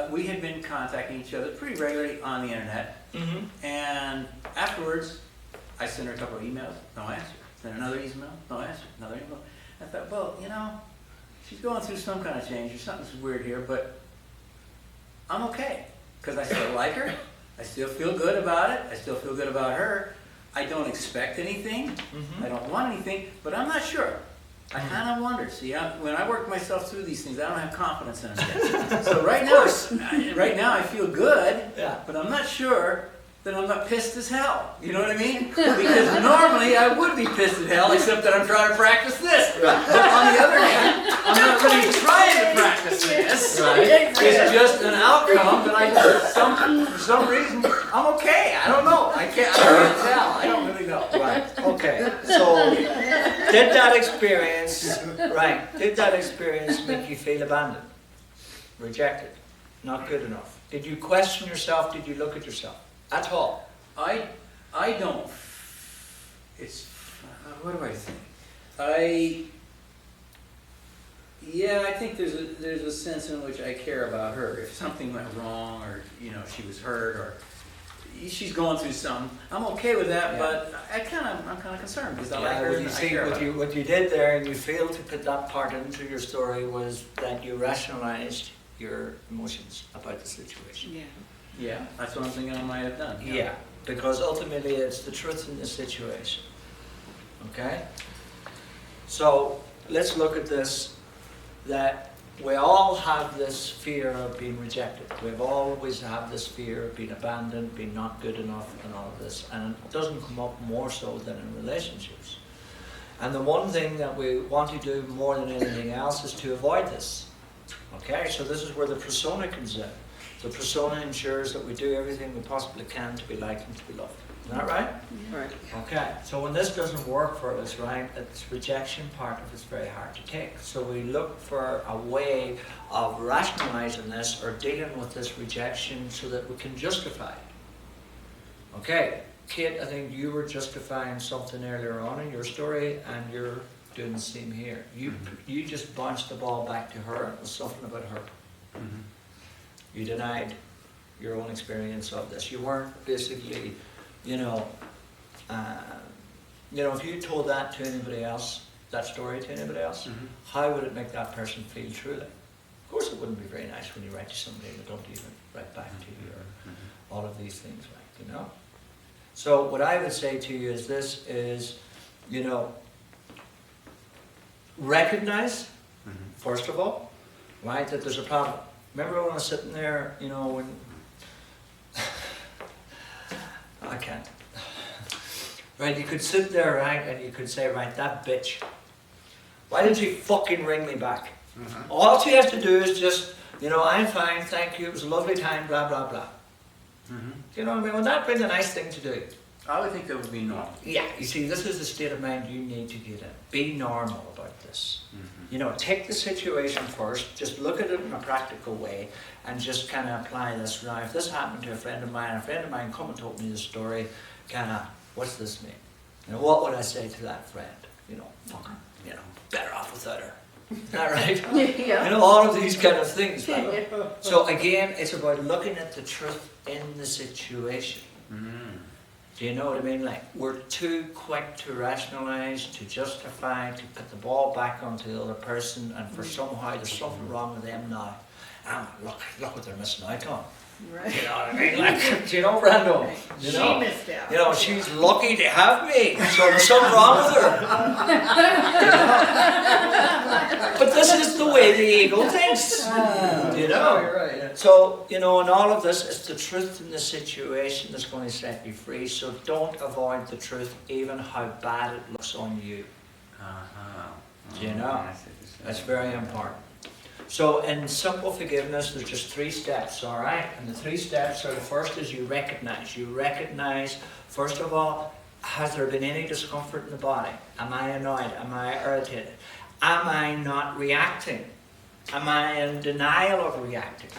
we had been contacting each other pretty regularly on the internet, Mm-hmm. and afterwards, I sent her a couple of emails, no answer. Then another email, no answer, another email. I thought, well, you know, she's going through some kind of change, or something's weird here, but I'm okay, because I still like her, I still feel good about it, I still feel good about her. I don't expect anything, Mm-hmm. I don't want anything, but I'm not sure. I kind of wonder, see, when I work myself through these things, I don't have confidence in them yet. So right now I feel good, Yeah. but I'm not sure that I'm not pissed as hell. You know what I mean? Because normally I would be pissed as hell, except that I'm trying to practice this. But on the other hand, I'm not really trying to practice this. Right. It's just an outcome that for some reason, I'm okay. I don't know. I can't tell. I don't really know. Right. Okay. So, did that experience make you feel abandoned, rejected, not good enough? Did you question yourself? Did you look at yourself? at all. I don't, it's, what do I think? Yeah, I think there's a sense in which I care about her. If something went wrong, or, you know, she was hurt, or she's going through something, I'm okay with that, Yeah. but I'm kind of concerned, because I like Yeah, her what and you I see, care about her. what you did there, and you failed to put that part into your story, was that you rationalized your emotions about the situation. Yeah. Yeah, that's what I'm thinking I might have done. Yeah, because ultimately it's the truth in the situation. Okay? So let's look at this, that we all have this fear of being rejected. We've always had this fear of being abandoned, being not good enough, and all of this. And it doesn't come up more so than in relationships. And the one thing that we want to do more than anything else is to avoid this. Okay, so this is where the persona comes in. The persona ensures that we do everything we possibly can to be liked and to be loved. Isn't that right? Right. Okay, so when this doesn't work for us, right, it's rejection part of it's very hard to take. So we look for a way of rationalizing this or dealing with this rejection so that we can justify it. Okay, Kate, I think you were justifying something earlier on in your story, and you're doing the same here. You just bounced the ball back to her. It was something about her. Mhm. You denied your own experience of this. You weren't basically, you know, if you told that to anybody else, that story to anybody else, Mhm. how would it make that person feel truly? Of course it wouldn't be very nice when you write to somebody and they don't even write back to you, or all of these things, right, you know? So what I would say to you is this is, you know, recognize, Mhm. first of all, right, that there's a problem. Remember when I was sitting there, you know, when I can't. Right, you could sit there, right, and you could say, right, that bitch, why didn't she fucking ring me back? Mhm. All she has to do is just, you know, I'm fine, thank you, it was a lovely time, blah, blah, blah. Mhm. You know what I mean? Would that be the nice thing to do? I would think that would be normal. Yeah, you see, this is the state of mind you need to get in. Be normal about this. Mhm. You know, take the situation first, just look at it in a practical way, and just kind of apply this. Now, if this happened to a friend of mine come and told me the story, kind of, what's this mean? You know, what would I say to that friend? You know, fuck her, you know, better off without her. Is that right? Yeah. You know, all of these kind of things, right? So again, it's about looking at the truth in the situation. Mhm. Do you know what I mean? Like, we're too quick to rationalize, to justify, to put the ball back onto the other person, and for somehow there's something wrong with them now. And look what they're missing out on. Right. You know what I mean? Like, do you know, Brando? You She know, missed out. you know, she's lucky to have me, so there's something wrong with her. But this is the way the ego thinks. You know? You're right, yeah. So, you know, in all of this, it's the truth in the situation that's going to set you free. So don't avoid the truth, even how bad it looks on you. Uh-huh. Do you know? I see what you're saying. That's very important. So in simple forgiveness, there's just 3 steps, all right? And the 3 steps are, the first is you recognize. You recognize, first of all, has there been any discomfort in the body? Am I annoyed? Am I irritated? Am I not reacting? Am I in denial of reacting?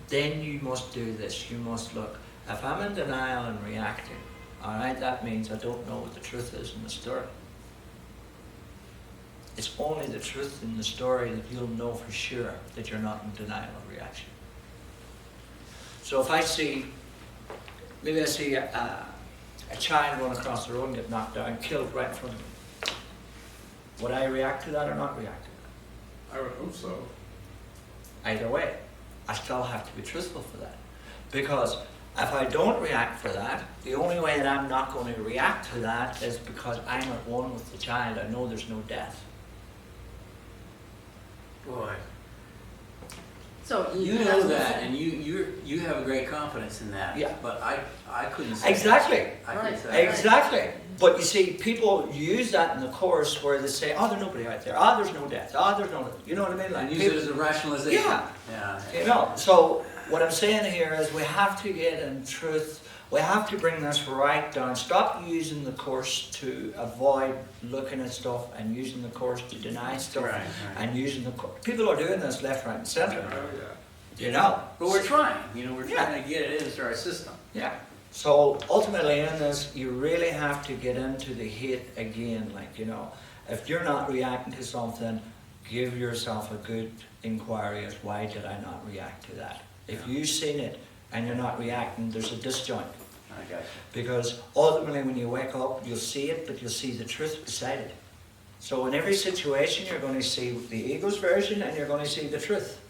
Then you must do this. You must look. If I'm in denial and reacting, all right, that means I don't know what the truth is in the story. It's only the truth in the story that you'll know for sure that you're not in denial of reaction. So if I see, maybe I see a child run across the road and get knocked down, killed right in front of me. Would I react to that or not react to that? I would hope so. Either way, I still have to be truthful for that. Because if I don't react for that, the only way that I'm not going to react to that is because I'm at one with the child. I know there's no death. Boy, So you know that, and you have a great confidence in that. Yeah. But I couldn't say Exactly. that. I couldn't Right. say that. Exactly. But you see, people use that in the course where they say, oh, there's nobody out there. Oh, there's no death. Oh, there's no... You know what I mean? Like And use people, it as a rationalization. Yeah. Yeah. you know, so what I'm saying here is we have to get in truth. We have to bring this right down. Stop using the course to avoid looking at stuff and using the course to deny stuff. Right, right. And using the course. People are doing this left, right, and center. Oh, yeah. You know? But we're trying. We're Yeah. trying to get it into our system. Yeah. So ultimately in this, you really have to get into the hate again, like, you know, if you're not reacting to something, give yourself a good inquiry as why did I not react to that? If you've seen it and you're not reacting, there's a disjoint. I got you. Because ultimately when you wake up, you'll see it, but you'll see the truth beside it. So in every situation, you're going to see the ego's version and you're going to see the truth.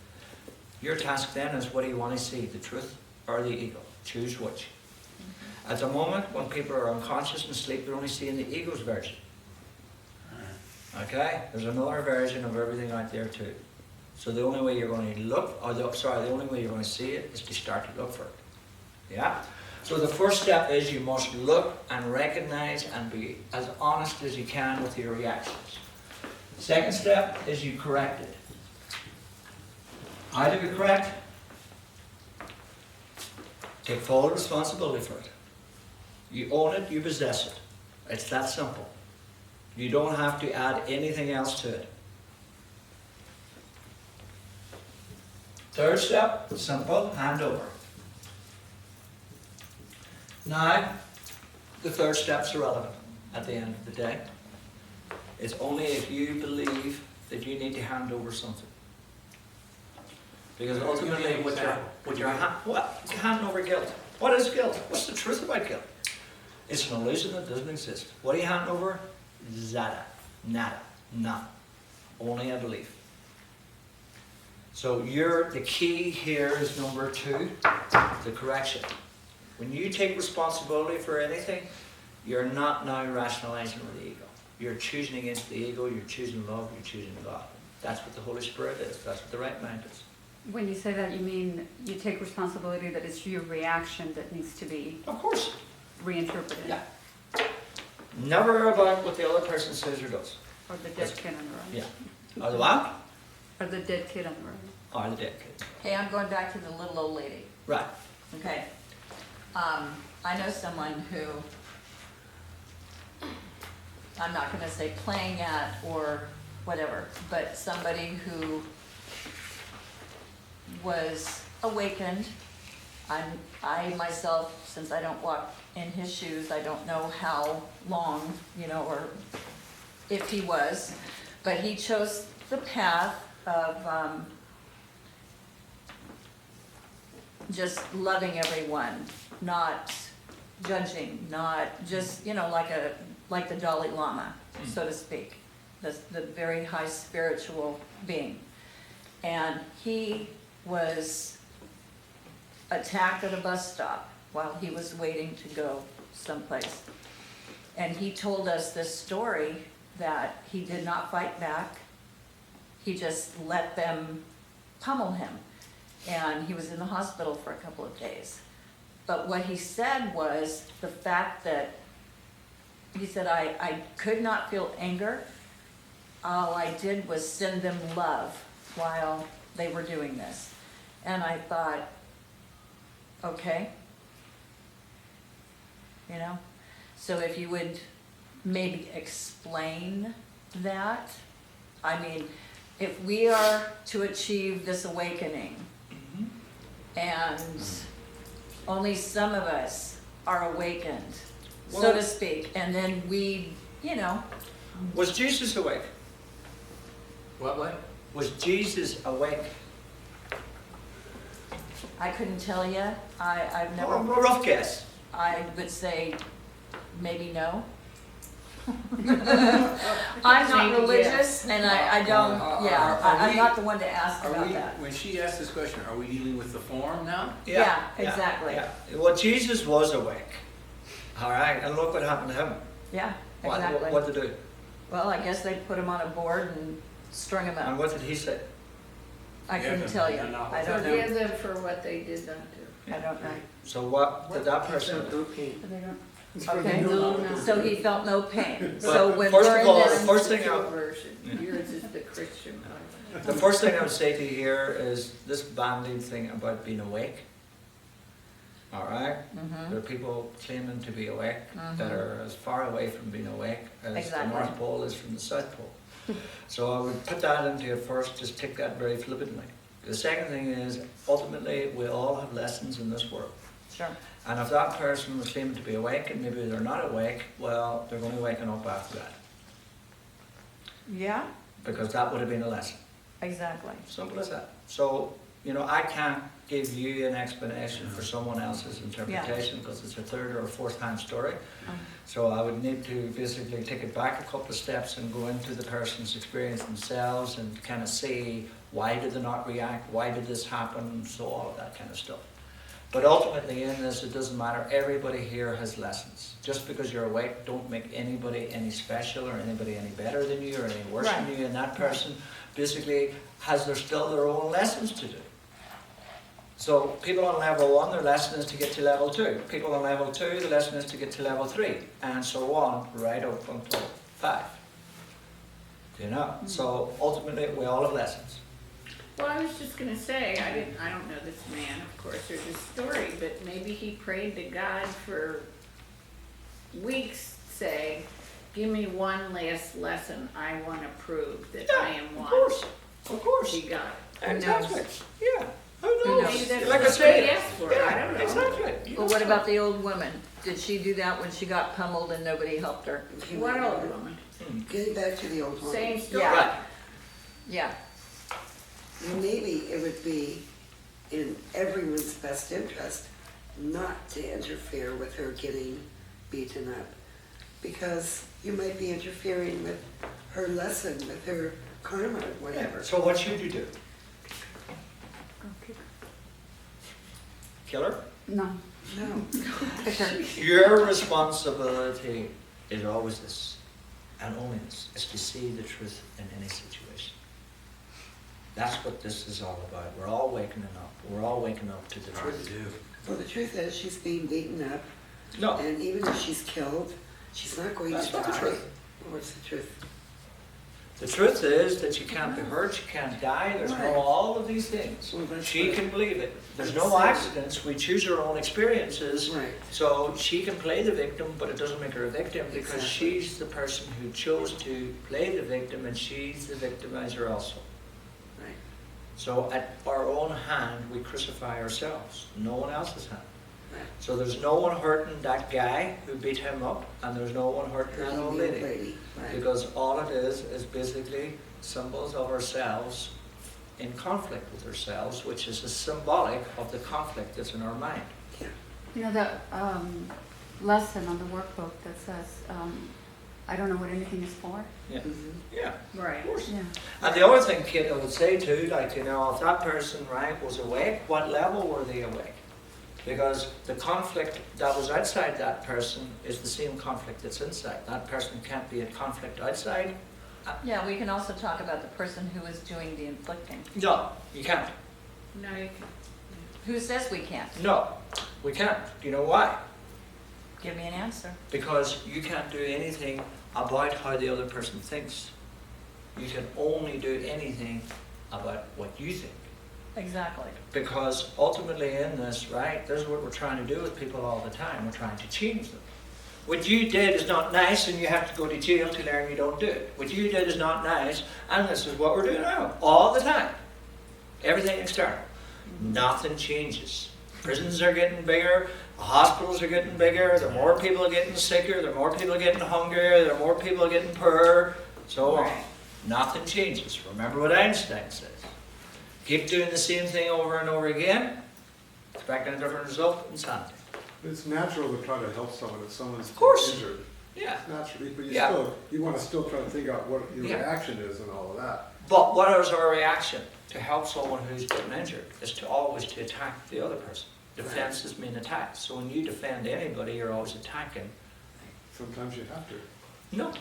Your task then is, what do you want to see, the truth or the ego? Choose which. At the moment, when people are unconscious and asleep, they're only seeing the ego's version. Okay? There's another version of everything out there too. So the only way you're going to look, or the only way you're going to see it is to start to look for it. Yeah? So the first step is you must look and recognize and be as honest as you can with your reactions. Second step is you correct it. How do we correct? Take full responsibility for it. You own it, you possess it. It's that simple. You don't have to add anything else to it. Third step, simple, hand over. Now, the third step's irrelevant at the end of the day. It's only if you believe that you need to hand over something. Because ultimately, with your hand over guilt. What is guilt? What's the truth about guilt? It's an illusion that doesn't exist. What do you hand over? Zada. Nada. None. Only a belief. So the key here is number 2, the correction. When you take responsibility for anything, you're not now rationalizing with the ego. You're choosing against the ego, you're choosing love, you're choosing God. That's what the Holy Spirit is. That's what the right mind is. When you say that, you mean you take responsibility that it's your reaction that needs to be Of course. reinterpreted? Yeah. Never about what the other person says or does. Or the dead kid on the road? Yeah. Or the what? Or the dead kid on the road? Or the dead kid. Hey, I'm going back to the little old lady. Right. Okay. I know someone who, I'm not gonna say playing at or whatever, but somebody who was awakened. I myself, since I don't walk in his shoes, I don't know how long, or if he was, but he chose the path of just loving everyone, not judging, not just, like the Dalai Lama, so to speak, the very high spiritual being. And he was attacked at a bus stop while he was waiting to go someplace. And he told us this story that he did not fight back. He just let them pummel him. And he was in the hospital for a couple of days. But what he said was the fact that, he said, I could not feel anger. All I did was send them love while they were doing this. And I thought, okay. So if you would maybe explain that. I mean, if we are to achieve this awakening, and only some of us are awakened, so to speak, and then we, Was Jesus awake? What? Was Jesus awake? I couldn't tell you. I've never. A rough guess. I would say maybe no. I'm not Maybe religious, and I don't. I'm not the one to ask about that. When she asked this question, are we dealing with the form now? Yeah, exactly. Yeah. Well, Jesus was awake. All right, and look what happened to him. Yeah, exactly. What to do? Well, I guess they put him on a board and strung him And up. what did he say? I couldn't tell you. I don't know. Forgive them for what they did not do. I don't know. So what did that person do? Okay, so he felt no pain. But So when first we're of in all, this, the first thing Your version, yours is the Christian one. The first thing I would say to you here is this banding thing about being awake. All right? There are people claiming to be awake that are as far away from being awake as Exactly. the North Pole is from the South Pole. So I would put that into you first, just take that very flippantly. The second thing is, ultimately, we all have lessons in this world. sure, And if that person was claiming to be awake and maybe they're not awake, well, they're going to waken up after that. Yeah, Because that would have been a lesson. exactly. Simple as that. So, you know, I can't give you an explanation for someone else's interpretation because it's a third or a fourth time story. So I would need to basically take it back a couple of steps and go into the person's experience themselves and kind of see why did they not react, why did this happen, so all of that kind of stuff. But ultimately in this, it doesn't matter. Everybody here has lessons. Just because you're awake, don't make anybody any special or anybody any better than you or any worse than you. And that person basically has still their own lessons to do. So people on level 1, their lesson is to get to level 2. People on level 2, the lesson is to get to level 3. And so on, right up until 5. You know? So ultimately, we all have lessons. Well, I was just gonna say, I don't know this man, of course, or this story, but maybe he prayed to God for weeks, saying, give me one last lesson, I wanna prove that I am one. Of course. He got it. Exactly. Yeah. Who Who knows? knows? Maybe that's Like I what say, he asked for, I don't know. Exactly. Well, what about the old woman? Did she do that when she got pummeled and nobody helped her? What old woman? Getting back to the old one. Same story. Yeah. Yeah, Maybe it would be in everyone's best interest not to interfere with her getting beaten up. Because you might be interfering with her lesson, with her karma, whatever. So what should you do? Kill her? No. No. Your responsibility is always this, and only this, is to see the truth in any situation. That's what this is all about. We're all waking up. We're all waking up to the truth. Well, the truth is, she's being beaten up, No, and even if she's killed, she's not going That's to not the die. truth. What's the truth? the truth is that you can't be hurt, you can't die, there's Right. no all of these things. Well, that's She what- can believe it. There's no Exactly. accidents, we choose our own experiences. Right. So she can play the victim, but it doesn't make her a victim because Exactly. she's the person who chose to play the victim and she's the victimizer also. Right. So at our own hand, we crucify ourselves, no one else's hand. Right. So there's no one hurting that guy who beat him up, and there's no one hurting that old lady. Right. Because all it is basically symbols of ourselves in conflict with ourselves, which is a symbolic of the conflict that's in our mind. You know, the lesson on the workbook that says, I don't know what anything is for. Yeah, Mhm. yeah, Right. of course. Yeah. And the other thing, Kate, I would say too, like, you know, if that person, right, was awake, what level were they awake? Because the conflict that was outside that person is the same conflict that's inside. That person can't be in conflict outside. yeah, we can also talk about the person who is doing the inflicting. No, you can't. No, you can. Who says we can't? No, we can't. Do you know why? Give me an answer. Because you can't do anything about how the other person thinks. You can only do anything about what you think. Exactly. Because ultimately in this, right, this is what we're trying to do with people all the time. We're trying to change them. What you did is not nice and you have to go to jail to learn you don't do it. What you did is not nice and this is what we're doing now, all the time. Everything external. Nothing changes. Prisons are getting bigger, hospitals are getting bigger, there are more people getting sicker, there are more people getting hungrier, there are more people getting poorer, so on. Nothing changes. Remember what Einstein says. Keep doing the same thing over and over again, expecting a different result, insanity. It's natural to try to help someone if someone's Of course. injured. Yeah. Naturally, but Yeah. you want to still try to figure out what your Yeah. reaction is and all of that. But what is our reaction to help someone who's been injured? Is to always to attack the other person. Defense means attack. So when you defend anybody, you're always attacking. Sometimes you have to. No.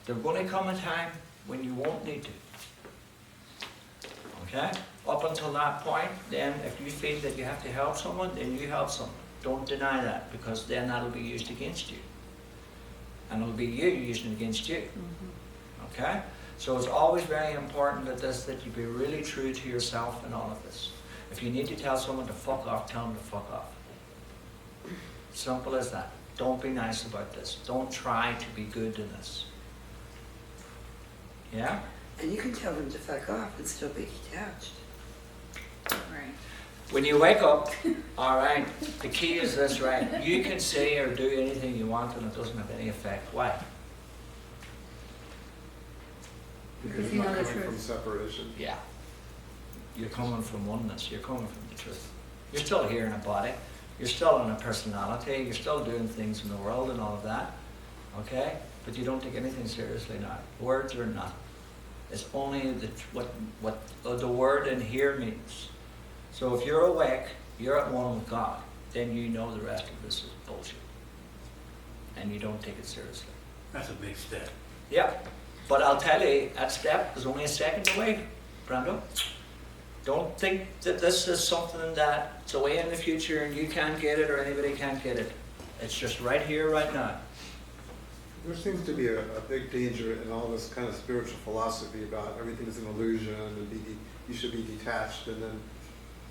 There's going to come a time when you won't need to. Okay? Up until that point, then if you feel that you have to help someone, then you help someone. Don't deny that, because then that'll be used against you. And it'll be you using it against you. Okay? So it's always very important that you be really true to yourself in all of this. If you need to tell someone to fuck off, tell them to fuck off. Simple as that. Don't be nice about this. Don't try to be good in this. Yeah? And you can tell them to fuck off and still be detached. Right. When you wake up, all right, the key is this, right? You can say or do anything you want and it doesn't have any effect. Why? Because you you're know not the coming from truth. separation. Yeah. You're coming from oneness. You're coming from the truth. You're still here in a body. You're still in a personality. You're still doing things in the world and all of that. Okay? But you don't take anything seriously now. Words are not. It's only what the word in here means. So if you're awake, you're at one with God, then you know the rest of this is bullshit. And you don't take it seriously. That's a big step. Yeah. But I'll tell you, that step is only a second away, Brando. Don't think that this is something that's away in the future and you can't get it or anybody can't get it. It's just right here, right now. There seems to be a big danger in all this kind of spiritual philosophy about everything's an illusion and you should be detached, and then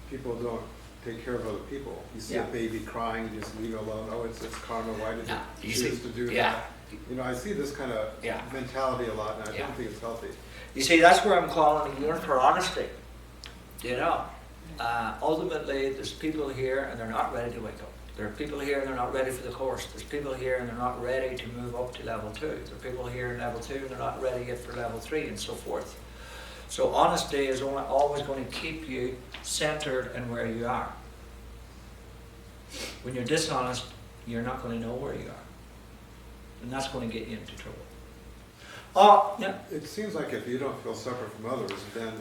people don't take care of other people. You see Yeah. a baby crying, you just leave it alone. Oh, it's karma. Why did No, you you choose see- to do yeah. that? You know, I see this kind of Yeah. mentality a lot, and I Yeah. don't think it's healthy. You see, that's where I'm calling a yearn for honesty. You know, ultimately, there's people here and they're not ready to wake up. There are people here and they're not ready for the course. There's people here and they're not ready to move up to level 2. There are people here in level 2 and they're not ready yet for level 3 and so forth. So honesty is always going to keep you centered in where you are. When you're dishonest, you're not going to know where you are. And that's going to get you into trouble. Oh, yeah. It seems like if you don't feel separate from others, then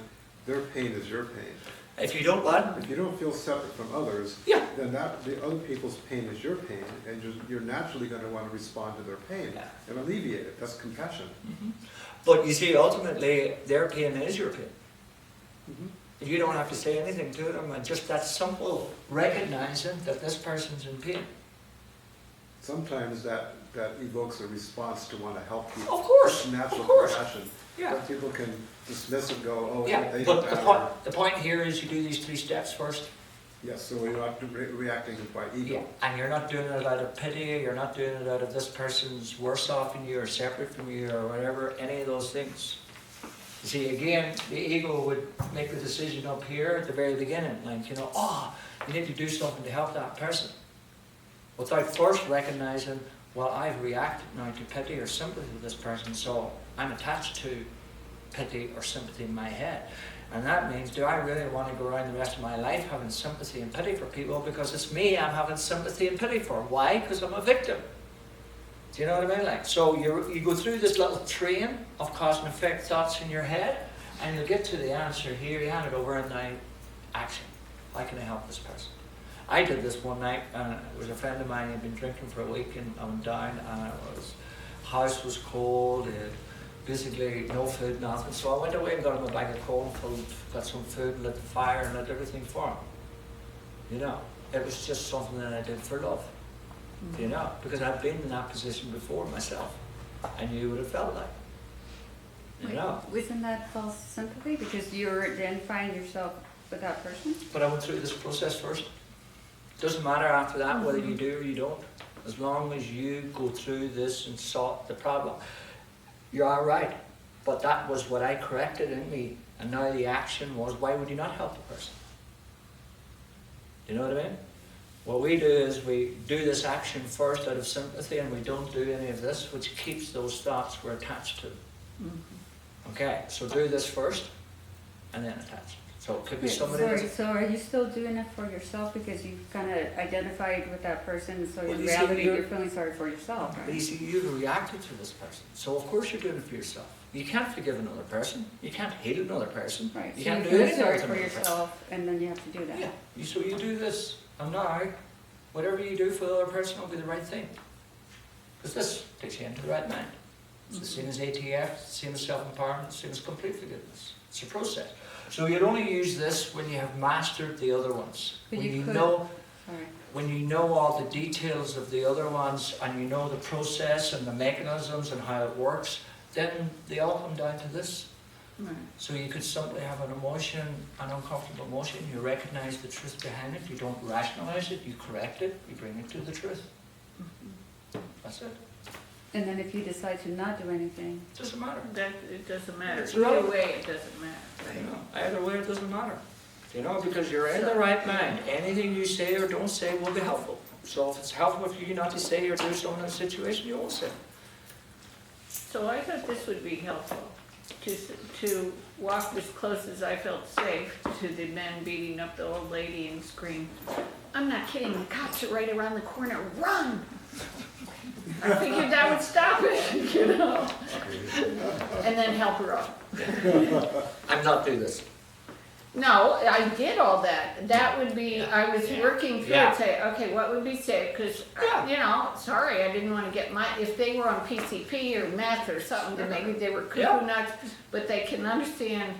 their pain is your pain. If you don't what? If you don't feel separate from others, Yeah. then the other people's pain is your pain, and you're naturally going to want to respond to their pain Yeah. and alleviate it. That's compassion. But you see, ultimately, their pain is your pain. Mhm. You don't have to say anything to them, and just that simple recognizing that this person's in pain. Sometimes that evokes a response to want to help people. Of course, It's natural of course. compassion. Yeah. But people can dismiss it and go, oh, Yeah, they but don't the matter. point here is you do these 3 steps first. Yes, so we're not reacting by ego. And you're not doing it out of pity, you're not doing it out of this person's worse off than you or separate from you or whatever, any of those things. You see, again, the ego would make the decision up here at the very beginning, like, you know, oh, you need to do something to help that person. Without first recognizing, well, I've reacted now to pity or sympathy with this person, so I'm attached to pity or sympathy in my head. And that means, do I really want to go around the rest of my life having sympathy and pity for people because it's me I'm having sympathy and pity for? Why? Because I'm a victim. Do you know what I mean? Like, so you go through this little train of cause and effect thoughts in your head, and you'll get to the answer here, you hand it over, and now action. How can I help this person? I did this one night, and it was a friend of mine who had been drinking for a week, and I went down, and house was cold, basically no food, nothing. So I went away and got him a bag of coal and food, got some food, and lit the fire, and lit everything for him. You know, it was just something that I did for love. You know, because I've been in that position before myself. I knew what it felt like. You know. Wasn't that false sympathy? Because you're identifying yourself with that person? But I went through this process first. Doesn't matter after that whether you do or you don't. As long as you go through this and solve the problem. You're all right. But that was what I corrected in me. And now the action was, why would you not help the person? You know what I mean? What we do is we do this action first out of sympathy, and we don't do any of this, which keeps those thoughts we're attached to. Okay, so do this first, and then attach. So it could be somebody Sorry, that's... so are you still doing it for yourself because you've kind of identified with that person, so Well, in you see, reality you're- you're feeling sorry for yourself, But you right? see, you've reacted to this person. So of course you're doing it for yourself. You can't forgive another person. You can't hate another person. Right, You so can't you do feel anything sorry with for another person. yourself, and then you have to do that. Yeah, so you do this, and now, whatever you do for the other person will be the right thing. Because this takes you into the right mind. It's the same as ATF, it's the same as self-empowerment, it's the same as complete forgiveness. It's a process. So you'd only use this when you have mastered the other ones. But When you you could- know, Sorry. when you know all the details of the other ones, and you know the process and the mechanisms and how it works, then they all come down to this. Right. So you could simply have an emotion, an uncomfortable emotion, you recognize the truth behind it, you don't rationalize it, you correct it, you bring it to the truth. That's it. And then if you decide to not do anything, Doesn't matter. That, it doesn't matter. It's Either relevant. way, it doesn't matter. You know, either way, it doesn't matter. You know, because you're in the right mind. Anything you say or don't say will be helpful. So if it's helpful for you not to say or do something in a situation, you won't say. So I thought this would be helpful, to walk as close as I felt safe to the men beating up the old lady and scream, "I'm not kidding, the cops are right around the corner, run!" I figured that would stop it, you know? And then help her up. I'm not doing this. No, I did all that. That would be, I was working through Yeah. it, say, okay, what would be safe? Because, Yeah. you know, sorry, I didn't want to get my, if they were on PCP or meth or something, then maybe they were Yeah. cuckoo nuts, but they can understand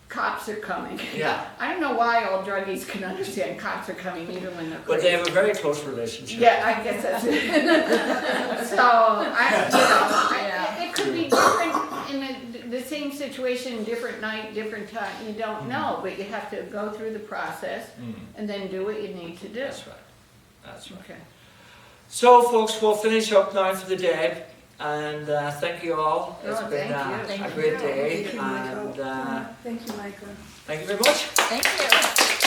cops are coming. Yeah. I don't know why all druggies can understand cops are coming even when they're But they crazy. have a very close relationship. Yeah, I guess that's it. So, it could be different in the same situation, different night, different time, you don't know, but you have to go through the process Mm. and then do what you need to do. That's right. That's right. Okay. So, folks, we'll finish up now for the day. And thank you all. It's Oh, been thank you. Thank a you. great day. Thank you, And Michael. Thank you, Michael. thank you very much. Thank you.